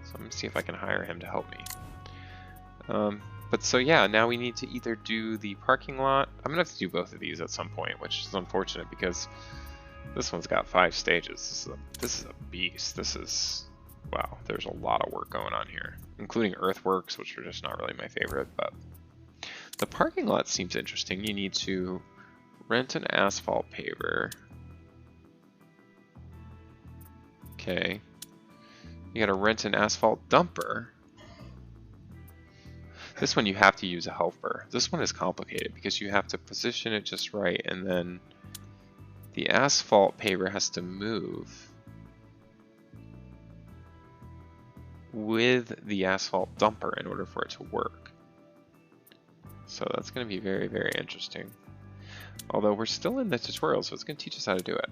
So let me see if I can hire him to help me. But so yeah, now we need to either do the parking lot. I'm gonna have to do both of these at some point, which is unfortunate because this one's got 5 stages. This is a beast. This is, wow, there's a lot of work going on here, including earthworks, which are just not really my favorite, but the parking lot seems interesting. You need to rent an asphalt paver, Okay. You gotta rent an asphalt dumper. This one you have to use a helper. This one is complicated because you have to position it just right, and then the asphalt paver has to move with the asphalt dumper in order for it to work. So that's going to be very, very interesting. Although we're still in the tutorial, so it's going to teach us how to do it.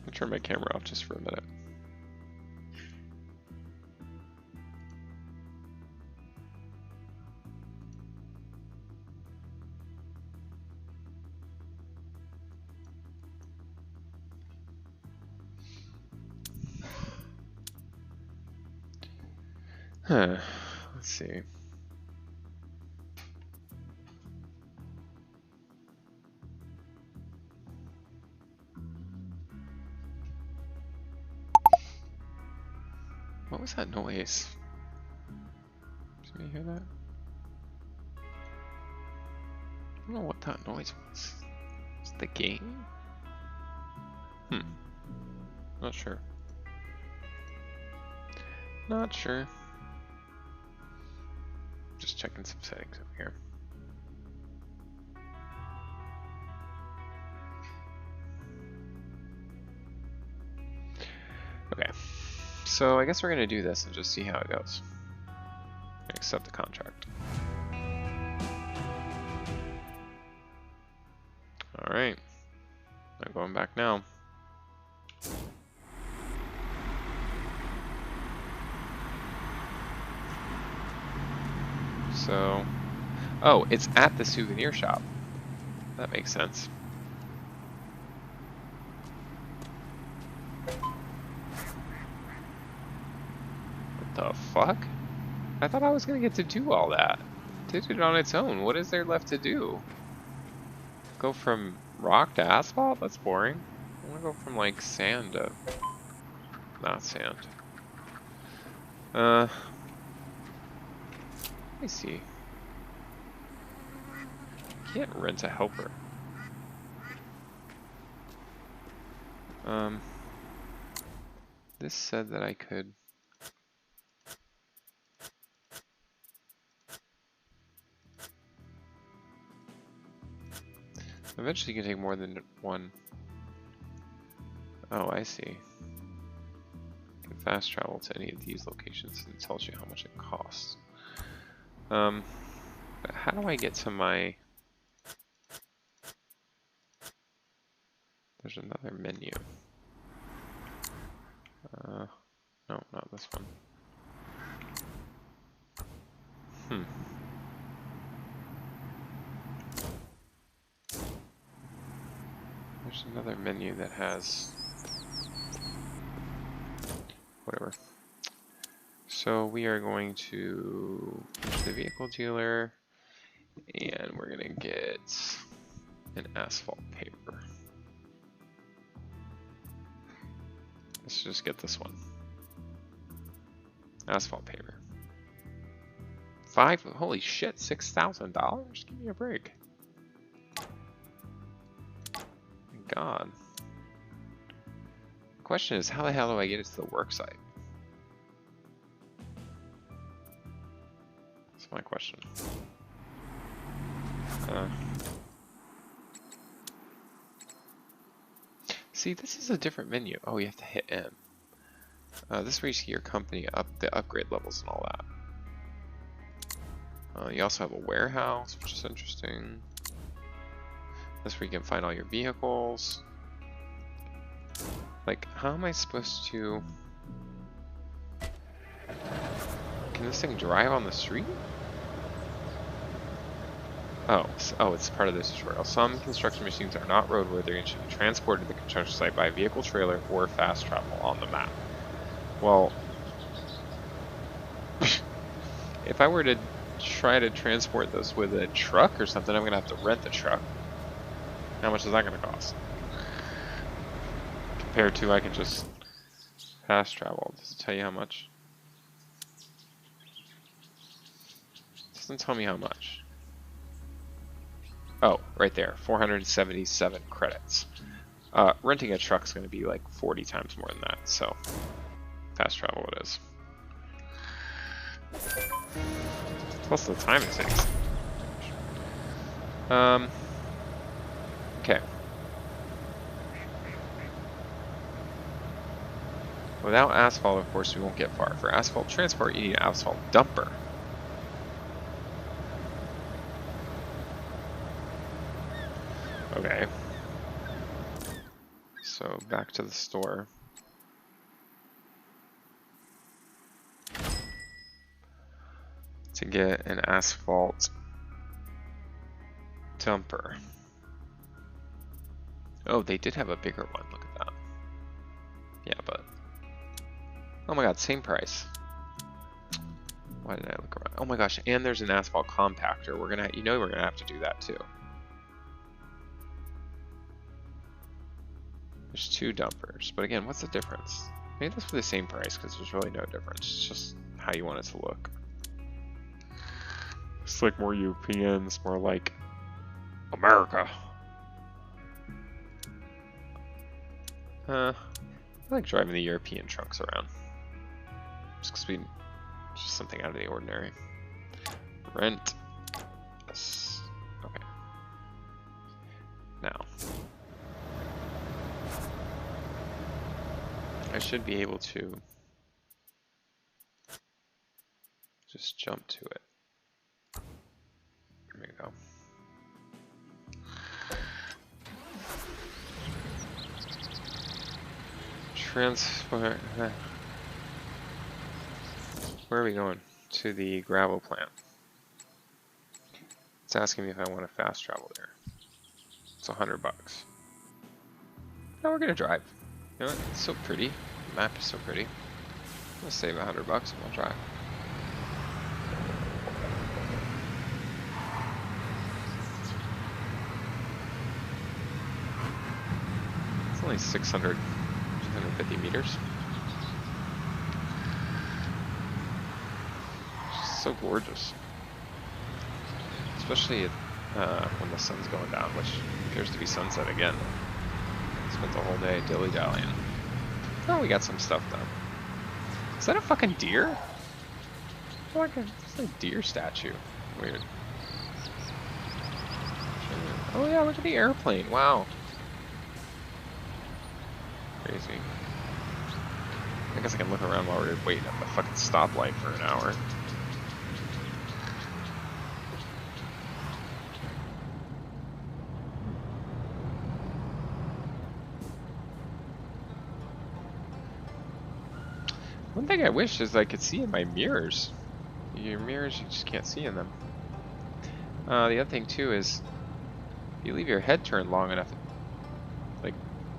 I'll turn my camera off just for a minute. Let's see. What was that noise? Did you hear that? I don't know what that noise was. Is it the game? Not sure. Not sure. Just checking some settings over here. Okay, so I guess we're gonna do this and just see how it goes. Accept the contract. All right, I'm going back now. So, oh, it's at the souvenir shop. That makes sense. What the fuck? I thought I was gonna get to do all that. Did it on its own. What is there left to do? Go from rock to asphalt? That's boring. I wanna go from like sand to not sand. Let me see. Can't rent a helper. This said that I could. Eventually you can take more than one. Oh, I see. You can fast travel to any of these locations and it tells you how much it costs. But how do I get to my... There's another menu. No, not this one. There's another menu that has... whatever. So we are going to use the vehicle dealer and we're gonna get an asphalt paver. Let's just get this one. Asphalt paver. Holy shit, $6,000? Give me a break. My God. The question is, how the hell do I get it to the work site? That's my question. See, this is a different menu. Oh, you have to hit M. This is where you see your company up, the upgrade levels and all that. You also have a warehouse, which is interesting. This is where you can find all your vehicles. Like, how am I supposed to... Can this thing drive on the street? Oh, it's part of this tutorial. Some construction machines are not roadworthy and should be transported to the construction site by vehicle trailer or fast travel on the map. Well, if I were to try to transport this with a truck or something, I'm gonna have to rent the truck. How much is that gonna cost? Compared to I can just fast travel. Does it tell you how much? It doesn't tell me how much. Oh, right there, 477 credits. Renting a truck's going to be like 40 times more than that, so fast travel it is. Plus the time it takes. Okay. Without asphalt, of course, we won't get far. For asphalt transport, you need an asphalt dumper. Okay. So back to the store. To get an asphalt dumper. Oh, they did have a bigger one. Look at that. Yeah, but... Oh my god, same price. Why did I look around? Oh my gosh, and there's an asphalt compactor. We're gonna, we're gonna have to do that too. There's 2 dumpers, but again, what's the difference? Maybe that's for the same price because there's really no difference. It's just how you want it to look. It's like more Europeans, more like America. I like driving the European trucks around. Just because it's just something out of the ordinary. Rent. Yes. Okay. Now. I should be able to just jump to it. There we go. Transfer. Where are we going? To the gravel plant. It's asking me if I want to fast travel there. It's $100. Now we're gonna drive. You know what? It's so pretty. The map is so pretty. I'm gonna save $100 and we'll drive. It's only 650 meters. It's just so gorgeous. Especially when the sun's going down, which appears to be sunset again. Spent the whole day dilly-dallying. Oh, we got some stuff done. Is that a fucking deer? It's like a deer statue. Weird. Oh yeah, look at the airplane. Wow. Crazy. I guess I can look around while we're waiting at the fucking stoplight for an hour. One thing I wish is I could see in my mirrors. Your mirrors, you just can't see in them. The other thing too is, if you leave your head turned long enough, it like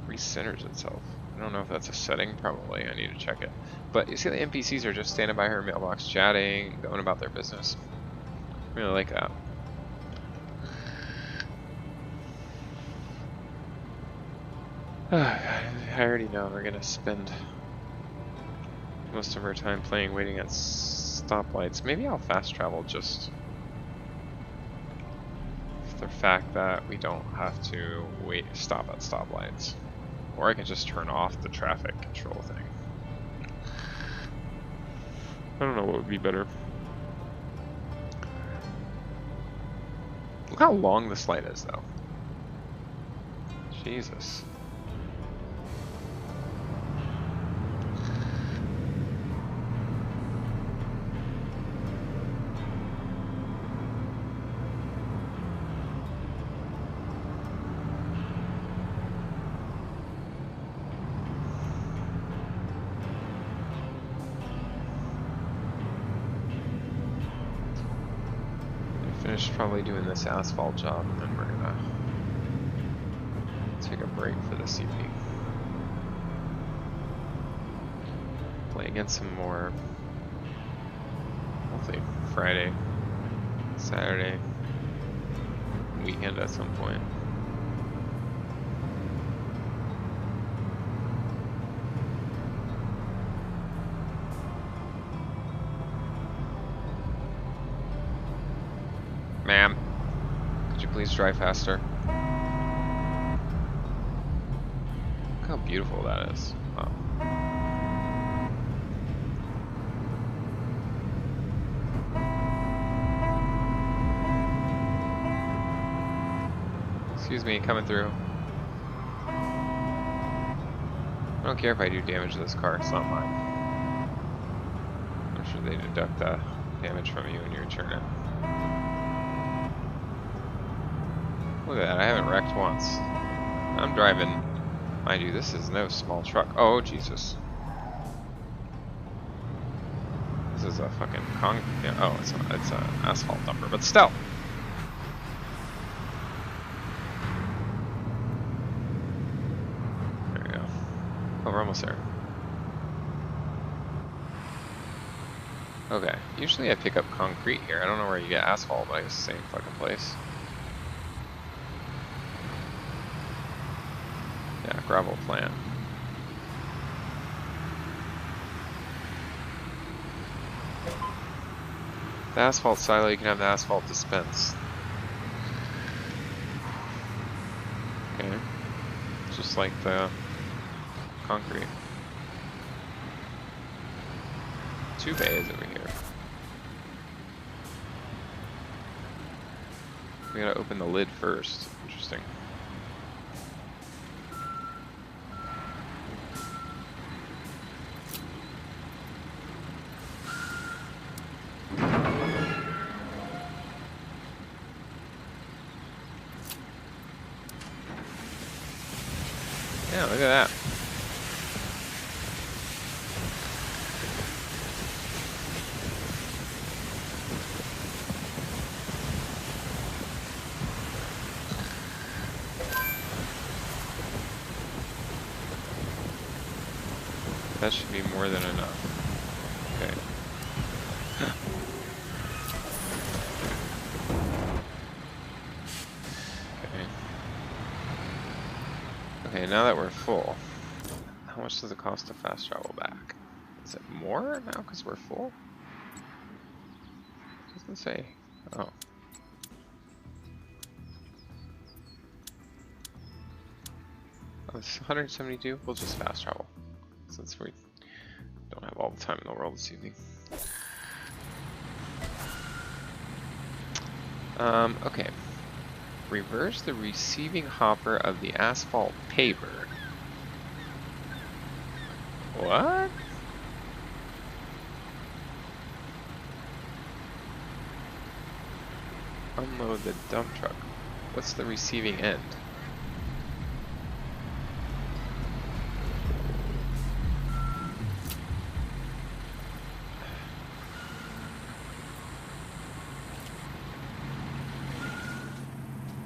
recenters itself. I don't know if that's a setting, probably. I need to check it. But you see the NPCs are just standing by her mailbox chatting, going about their business. I really like that. I already know we're gonna spend most of our time playing waiting at stoplights. Maybe I'll fast travel just for the fact that we don't have to stop at stoplights. Or I can just turn off the traffic control thing. I don't know what would be better. Look how long this light is though. Jesus. Probably doing this asphalt job, and then we're gonna take a break for this evening. Play against some more, hopefully Friday, Saturday, weekend at some point. Ma'am, could you please drive faster? Look how beautiful that is. Wow. Excuse me, coming through. I don't care if I do damage to this car, it's not mine. I'm sure they deduct that damage from you when you return it. Look at that, I haven't wrecked once. I'm driving, mind you, this is no small truck. Oh, Jesus. This is a fucking yeah, oh, it's an asphalt dumper, but still. There we go. Oh, we're almost there. Okay, usually I pick up concrete here. I don't know where you get asphalt, but it's the same fucking place. Yeah, gravel plant. The asphalt silo, you can have the asphalt dispense. Okay. Just like the concrete. 2 bays over here. We gotta open the lid first. Interesting. Yeah, look at that. That should be more than enough. Okay. Okay, now that we're full, how much does it cost to fast travel back? Is it more now because we're full? It doesn't say. Oh. Oh, it's 172? We'll just fast travel, since we don't have all the time in the world this evening. Okay. Reverse the receiving hopper of the asphalt paver. What? Unload the dump truck. What's the receiving end?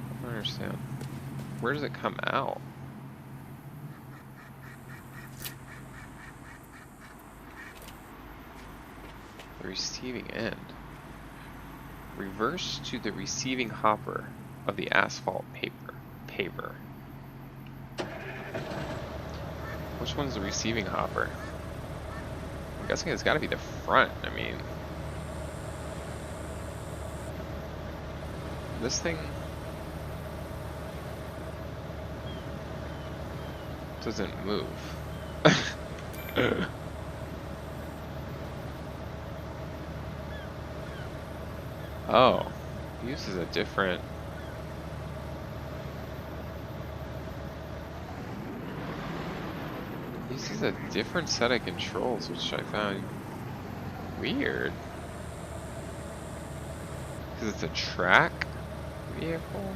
I don't understand. Where does it come out? The receiving end. Reverse to the receiving hopper of the asphalt paver. Which one's the receiving hopper? I'm guessing it's gotta be the front. I mean, this thing doesn't move. Oh, it uses a different. It uses a different set of controls, which I found weird. Because it's a track vehicle.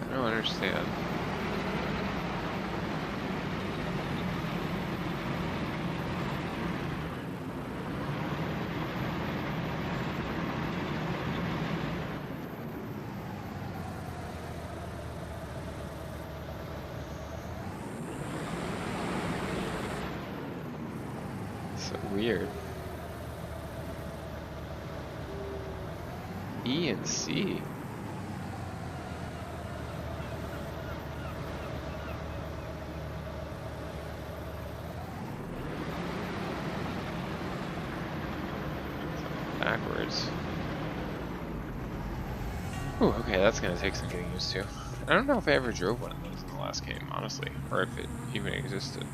I don't understand. So weird. E and C. backwards. Ooh, okay, that's gonna take some getting used to. I don't know if I ever drove one of those in the last game, honestly, or if it even existed.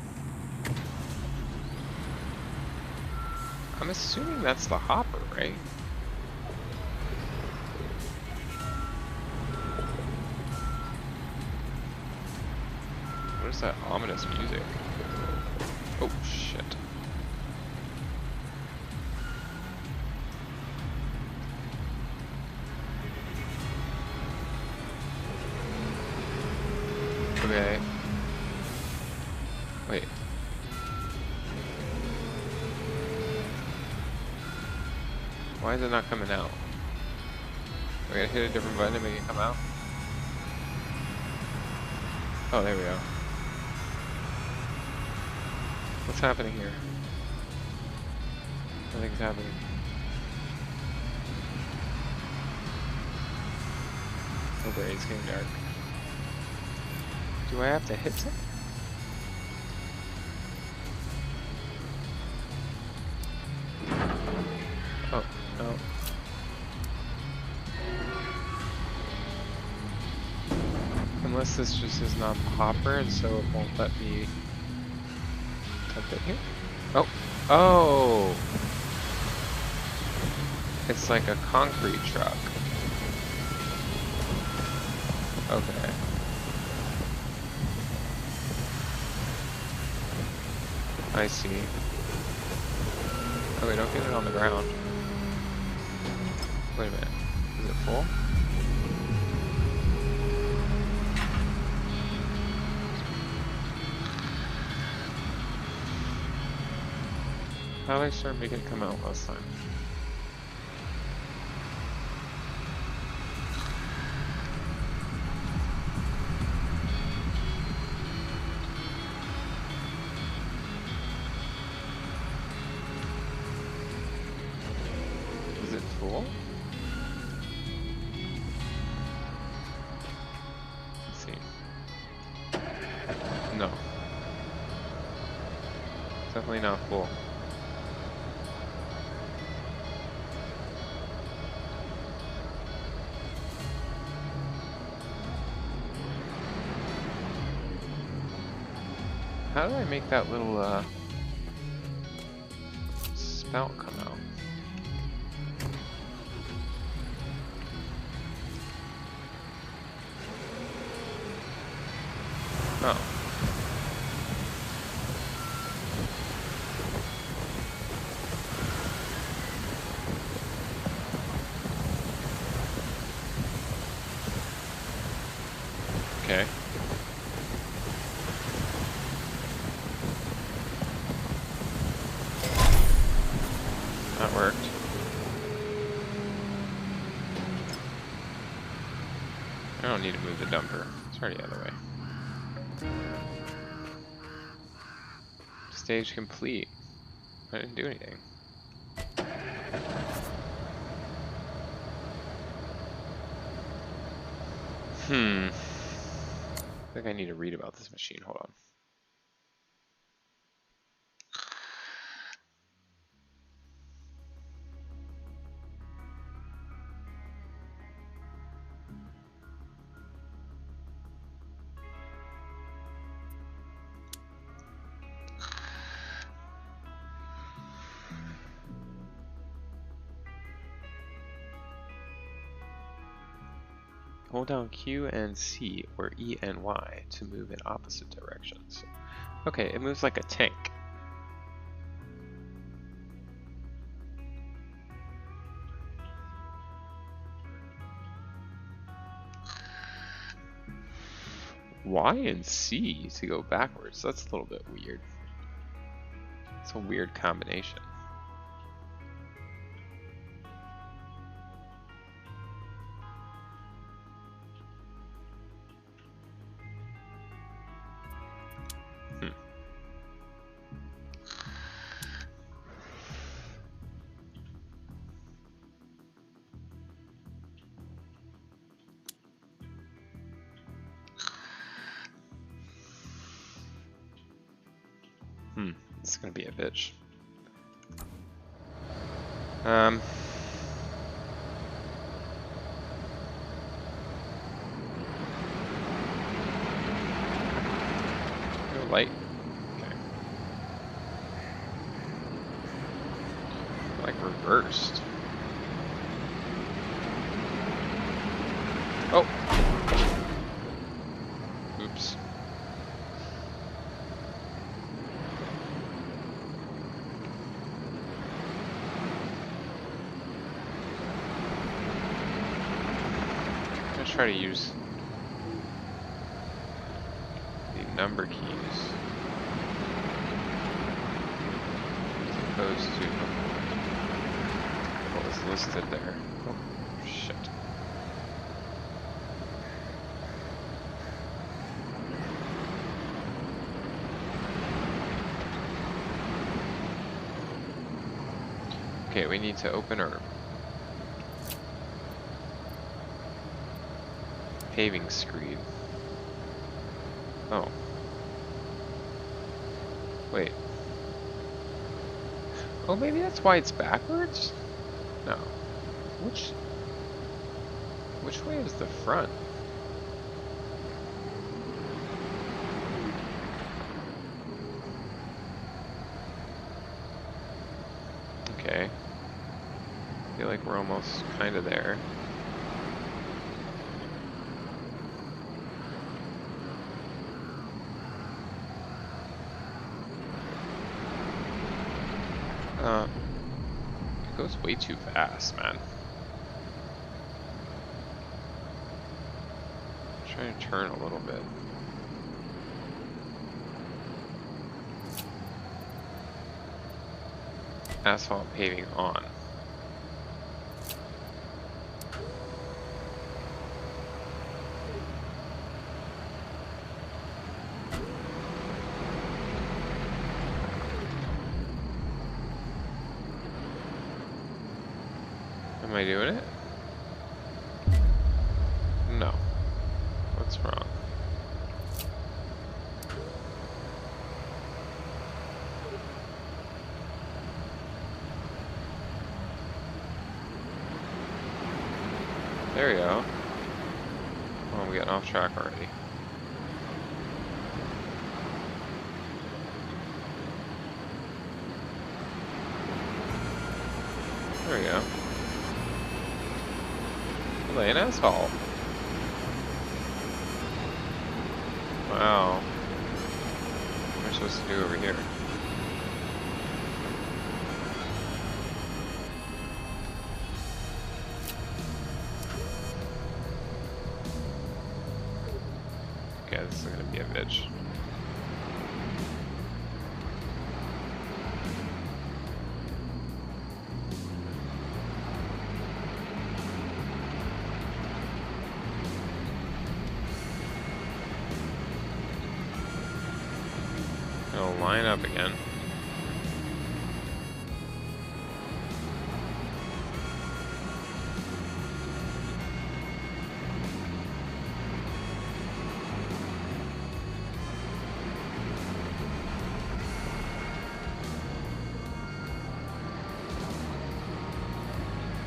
I'm assuming that's the hopper, right? What is that ominous music? Oh, shit. Okay. Wait. Why is it not coming out? I gotta hit a different button to make it come out? Oh, there we go. What's happening here? Nothing's happening. Oh great, it's getting dark. Do I have to hit something? Oh, no. Unless this just is not the hopper, and so it won't let me dump it here? Oh! Oh! It's like a concrete truck. Okay. I see. Oh wait, don't get it on the ground. Wait a minute. Is it full? How did I start making it come out last time? Is it full? Let's see. No. Definitely not full. How do I make that little spout come out? Oh. Okay. That worked. I don't need to move the dumper. It's already out of the way. Stage complete. I didn't do anything. I think I need to read about this machine. Hold on. Hold down Q and C or E and Y to move in opposite directions. Okay, it moves like a tank. Y and C to go backwards. That's a little bit weird. It's a weird combination. It's gonna be a bitch. reversed. Oh! Oops. I'm gonna try to use the number keys as opposed to what was listed there. Oh, shit. Okay, we need to open our paving screed. Oh. Wait. Oh, maybe that's why it's backwards? No. Which way is the front? Okay. I feel like we're almost kind of there. It goes way too fast, man. I'm trying to turn a little bit. Asphalt paving on. Am I doing it? No. What's wrong? There we go. Oh, I'm getting off track already. There we go. Laying asphalt. Wow. What am I supposed to do over here? Okay, this is gonna be a bitch. It'll line up again.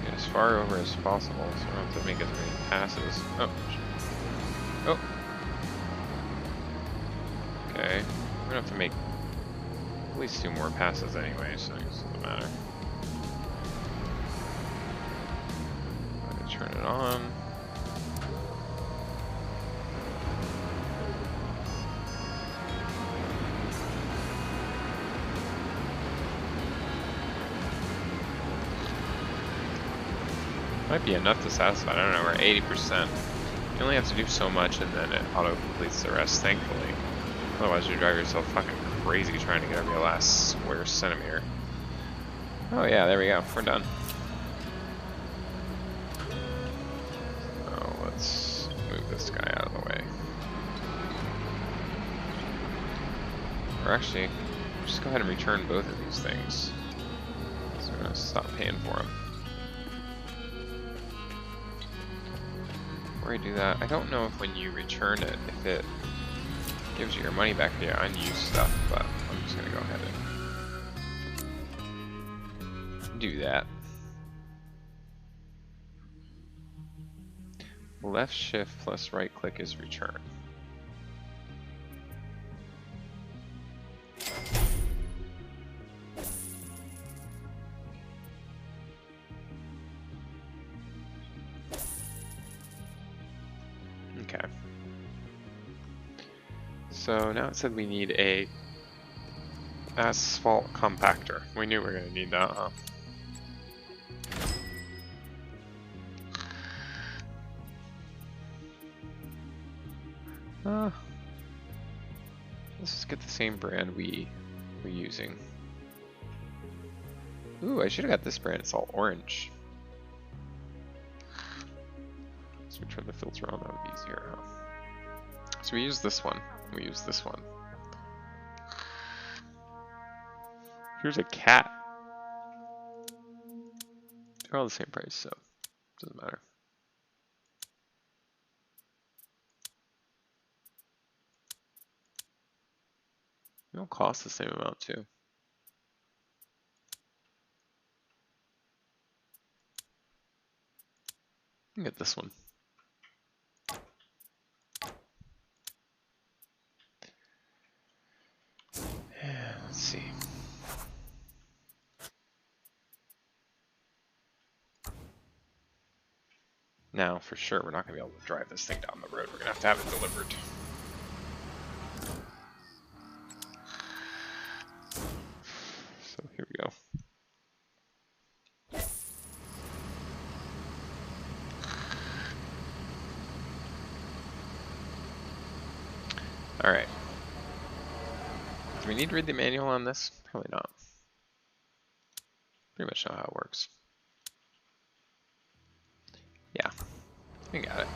Get as far over as possible, so I don't have to make as many passes. Oh. Oh. Okay. We're gonna have to make at least 2 more passes anyway, so it doesn't matter. I'm gonna turn it on. Might be enough to satisfy. I don't know, we're at 80%. You only have to do so much and then it auto completes the rest, thankfully. Otherwise you drive yourself fucking crazy trying to get every last square centimeter. Oh yeah, there we go. We're done. Oh, let's move this guy out of the way. Or actually, just go ahead and return both of these things. So we're gonna stop paying for them. Before I do that, I don't know if when you return it, if it gives you your money back for your unused stuff, but I'm just gonna go ahead and do that. Left shift plus right click is return. So now it said we need a asphalt compactor. We knew we were going to need that, huh? Let's just get the same brand we were using. Ooh, I should have got this brand. It's all orange. So we turn the filter on, that would be easier, huh? So we use this one. We use this one. Here's a cat. They're all the same price, so it doesn't matter. They all cost the same amount too. Get this one. Let's see. Now, for sure, we're not going to be able to drive this thing down the road. We're going to have it delivered. So here we go. All right. Do we need to read the manual on this? Probably not. Pretty much know how it works. Yeah, we got it.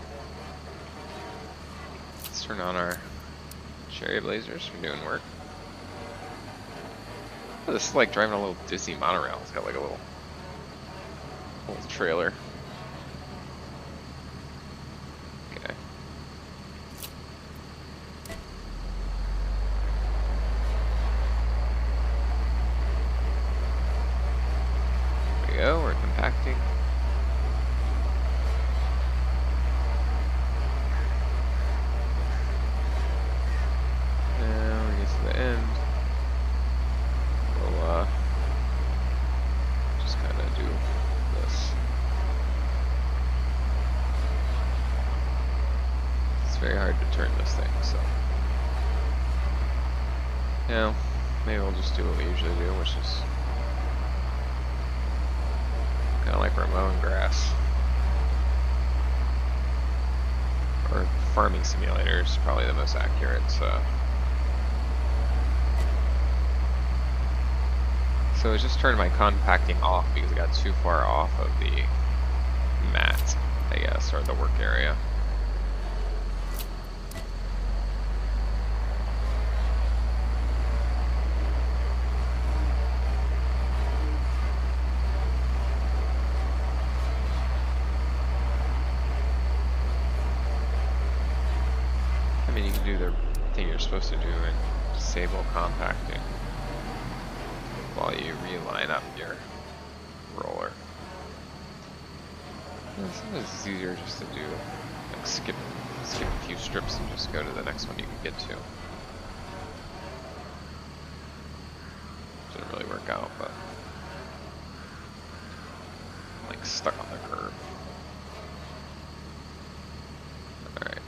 Let's turn on our cherry blazers. We're doing work. Oh, this is like driving a little Disney monorail. It's got like a little trailer. Okay. There we go. We're compacting. Very hard to turn this thing, so yeah, maybe we'll just do what we usually do, which is kind of like we're mowing grass. Or farming simulator is probably the most accurate. So I just turned my compacting off because it got too far off of the mat, I guess, or the work area. You can do the thing you're supposed to do and disable compacting while you realign up your roller. Sometimes it's easier just to do like skip a few strips and just go to the next one you can get to. Didn't really work out, but I'm like stuck on the curb. Alright.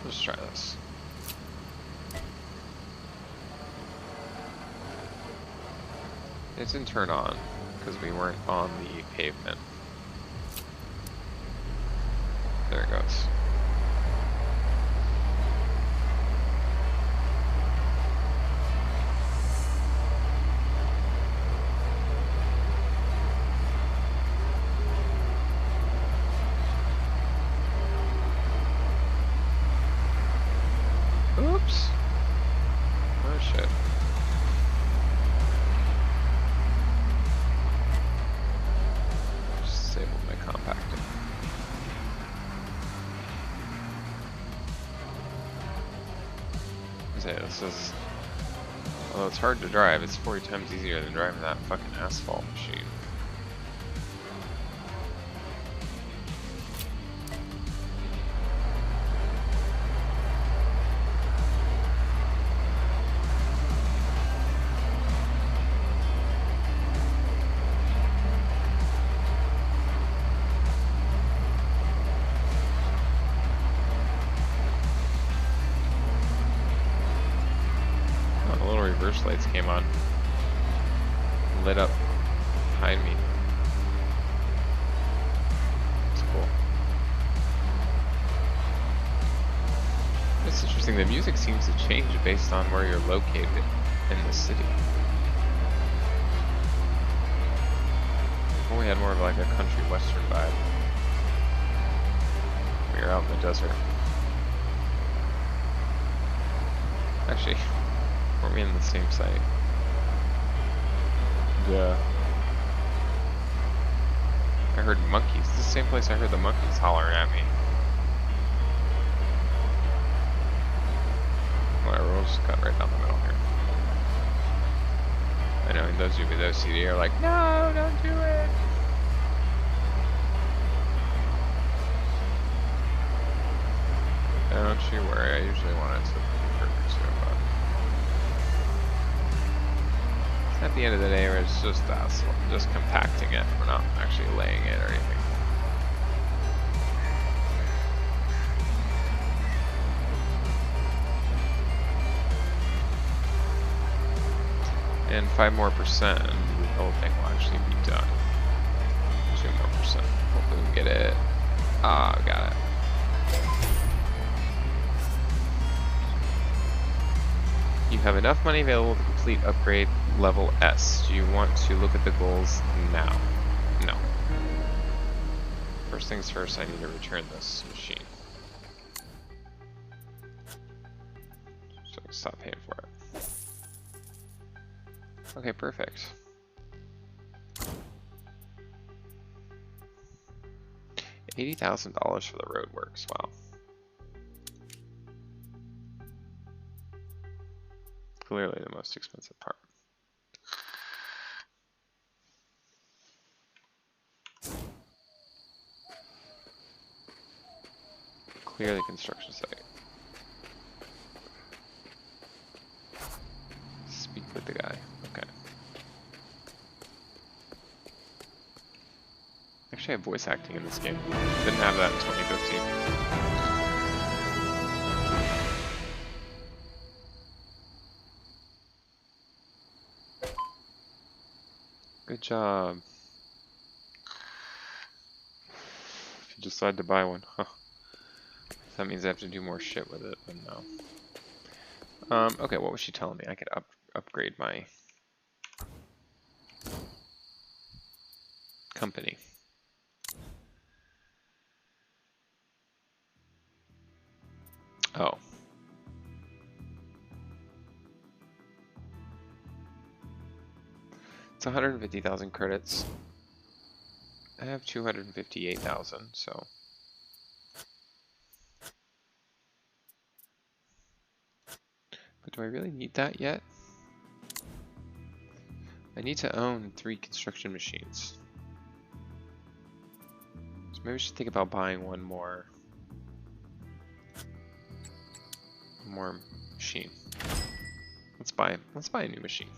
Let's try this. It didn't turn on because we weren't on the pavement. There it goes. Oops. Oh shit. Just disabled my compacting. This is, although it's hard to drive, it's 40 times easier than driving that fucking asphalt machine. The little reverse lights came on. Lit up behind me. It's cool. It's interesting, the music seems to change based on where you're located in the city. Before we had more of like a country western vibe. We were out in the desert. Actually, weren't we in the same site? Yeah. I heard monkeys. This is the same place I heard the monkeys hollering at me. Whatever, we'll just cut right down the middle here. I know, and those of you with OCD are like, no, don't do it! Don't you worry, I usually want it to be perfect too, but... At the end of the day, it's just asphalt, just compacting it. We're not actually laying it or anything. And 5% more, and the whole thing will actually be done. 2% more. Hopefully we get it. Ah, got it. You have enough money available to complete upgrade level S. Do you want to look at the goals now? No. First things first, I need to return this machine. So I can stop paying for it. Okay, perfect. $80,000 for the roadworks, wow. Clearly the most expensive part. Clearly construction site. Speak with the guy. Okay. Actually, I have voice acting in this game. Didn't have that in 2015. Good job. If you decide to buy one, huh? That means I have to do more shit with it, but no. Okay, what was she telling me? I could upgrade my company. Oh. It's 150,000 credits. I have 258,000, so. But do I really need that yet? I need to own 3 construction machines. So maybe I should think about buying one more machine. Let's buy a new machine.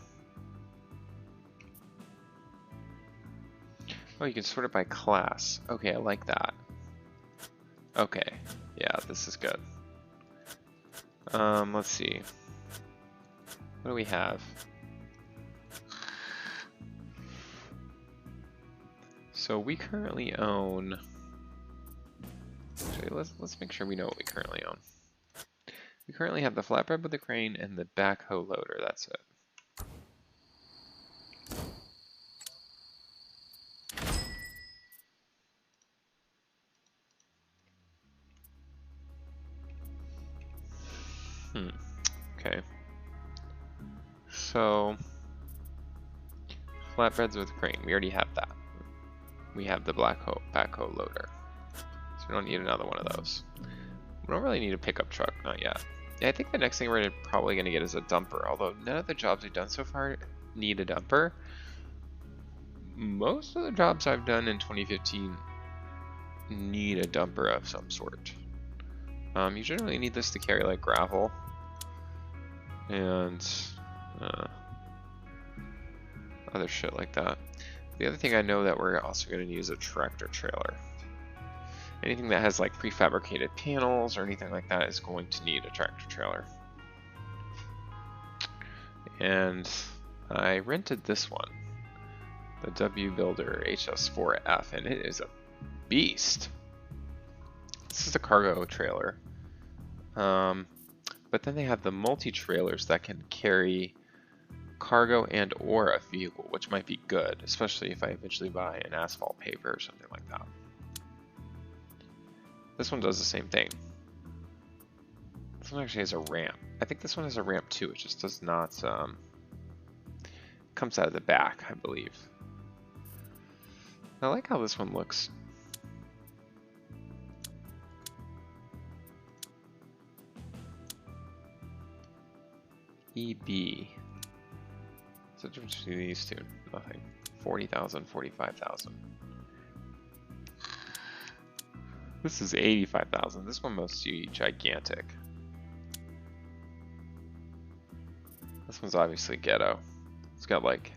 Oh, you can sort it by class. Okay, I like that. Okay, yeah, this is good. Let's see. What do we have? So we currently own. Actually, let's make sure we know what we currently own. We currently have the flatbed with the crane and the backhoe loader. That's it. Okay. So flatbeds with crane. We already have that. We have the backhoe loader. So we don't need another one of those. We don't really need a pickup truck, not yet. Yeah, I think the next thing we're probably gonna get is a dumper, although none of the jobs we've done so far need a dumper. Most of the jobs I've done in 2015 need a dumper of some sort. You generally need this to carry like gravel and other shit like that. The other thing I know that we're also going to need is a tractor trailer. Anything that has like prefabricated panels or anything like that is going to need a tractor trailer. and I rented this one, the W Builder HS4F, and it is a beast. This is a cargo trailer, but then they have the multi-trailers that can carry cargo and or a vehicle, which might be good, especially if I eventually buy an asphalt paver or something like that. This one does the same thing. This one actually has a ramp. I think this one has a ramp too. It just does not, comes out of the back, I believe. I like how this one looks. EB. What's the difference between these two? Nothing. 40,000, 45,000. This is 85,000. This one must be gigantic. This one's obviously ghetto. It's got like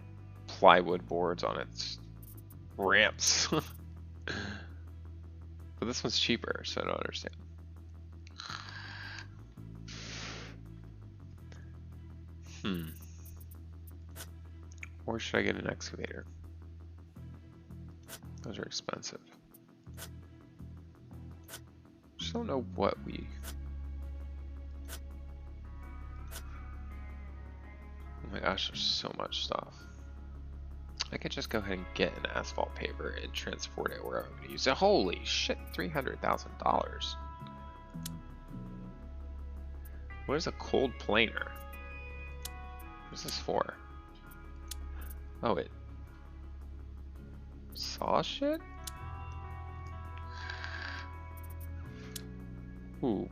plywood boards on its ramps. But this one's cheaper, so I don't understand. Or should I get an excavator? Those are expensive. Just don't know what we... Oh my gosh, there's so much stuff. I could just go ahead and get an asphalt paver and transport it where I'm going to use it. Holy shit, $300,000. What is a cold planer? What's this for? Oh, it saw shit? Ooh,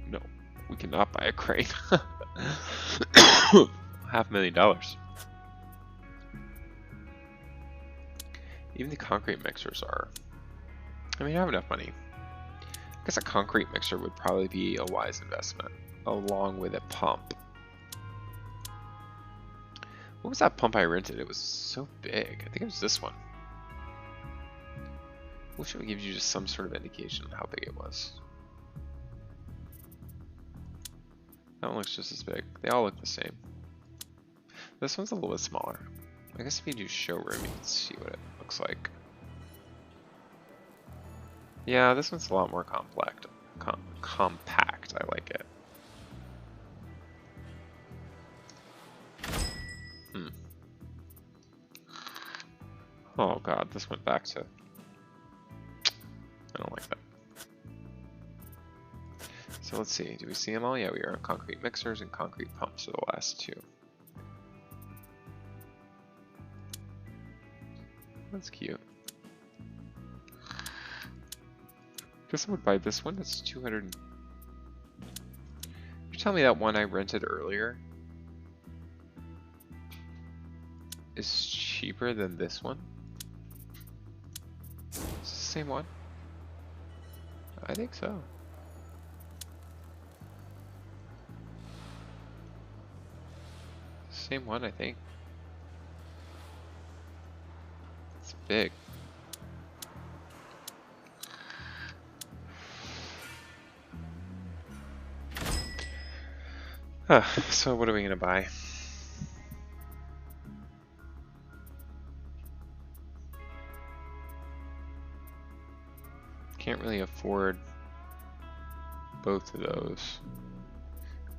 no. We cannot buy a crane. $500,000. Even the concrete mixers are... I mean, I have enough money. I guess a concrete mixer would probably be a wise investment, along with a pump. What was that pump I rented? It was so big. I think it was this one. I wish it would give you just some sort of indication of how big it was. That one looks just as big. They all look the same. This one's a little bit smaller. I guess if you do showroom, you can see what it looks like. Yeah, this one's a lot more compact. I like it. Oh god, this went back to... I don't like that. So let's see, do we see them all? Yeah, we are on concrete mixers and concrete pumps for the last two. That's cute. Guess I would buy this one. It's 200. You tell me that one I rented earlier is cheaper than this one? It's the same one? I think so. Same one, I think. It's big. So what are we gonna buy? Can't really afford both of those,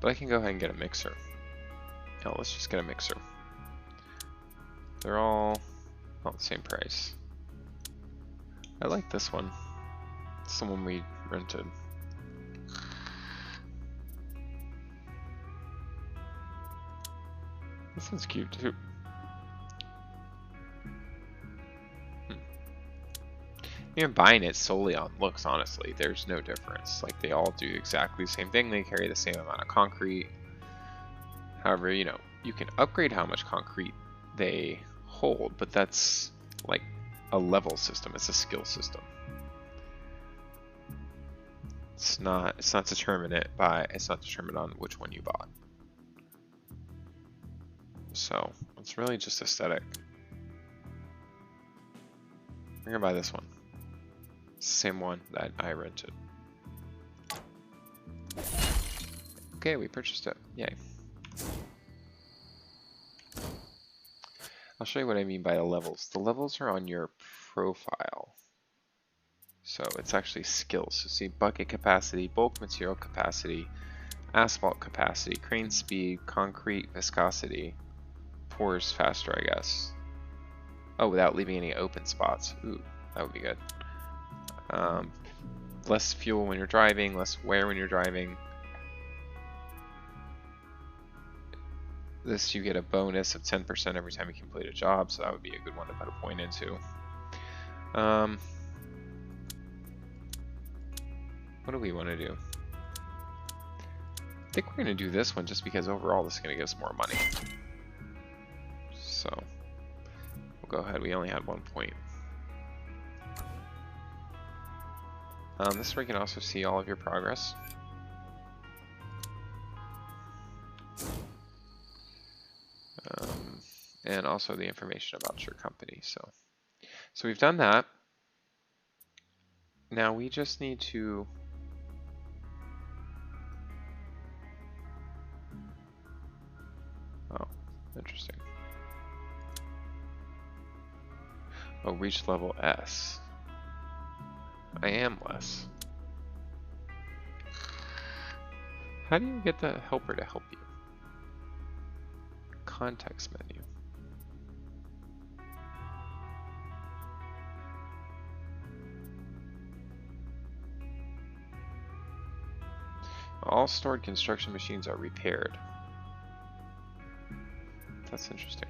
but I can go ahead and get a mixer. No, let's just get a mixer. They're all about the same price. I like this one. It's the one we rented. This one's cute too. Even buying it solely on looks, honestly, there's no difference. Like, they all do exactly the same thing. They carry the same amount of concrete. However, you know, you can upgrade how much concrete they hold, but that's like a level system. It's a skill system. It's not determined on which one you bought. So it's really just aesthetic. We're gonna buy this one. It's the same one that I rented. Okay, we purchased it. Yay. I'll show you what I mean by the levels. The levels are on your profile. So it's actually skills. So see bucket capacity, bulk material capacity, asphalt capacity, crane speed, concrete viscosity, pours faster, I guess. Oh, without leaving any open spots. Ooh, that would be good. Less fuel when you're driving, less wear when you're driving. This you get a bonus of 10% every time you complete a job, so that would be a good one to put a point into. What do we want to do? I think we're going to do this one just because overall this is going to give us more money. So we'll go ahead. We only had 1 point. This is where you can also see all of your progress. And also the information about your company. So we've done that. Now we just need to interesting. Oh, reach level S. I am less. How do you get the helper to help you? Context menu. All stored construction machines are repaired. That's interesting.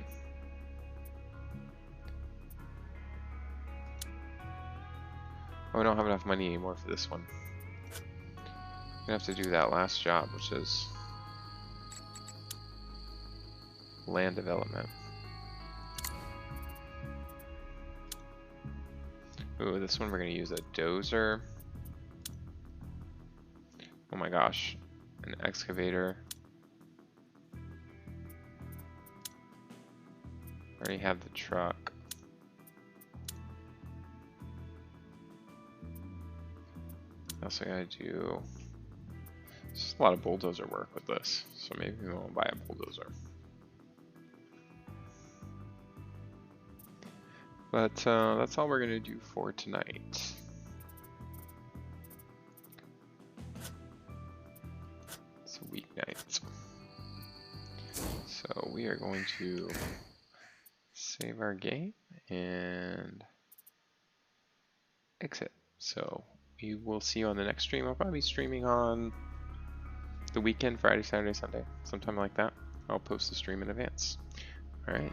Oh, I don't have enough money anymore for this one. I'm gonna have to do that last job, which is land development. Ooh, this one we're gonna use a dozer. Oh my gosh, an excavator. I already have the truck. I also gotta do just a lot of bulldozer work with this, so maybe we won't buy a bulldozer. But that's all we're gonna do for tonight. It's a weeknight. So we are going to save our game and exit. So we will see you on the next stream. I'll probably be streaming on the weekend, Friday, Saturday, Sunday, sometime like that. I'll post the stream in advance. All right.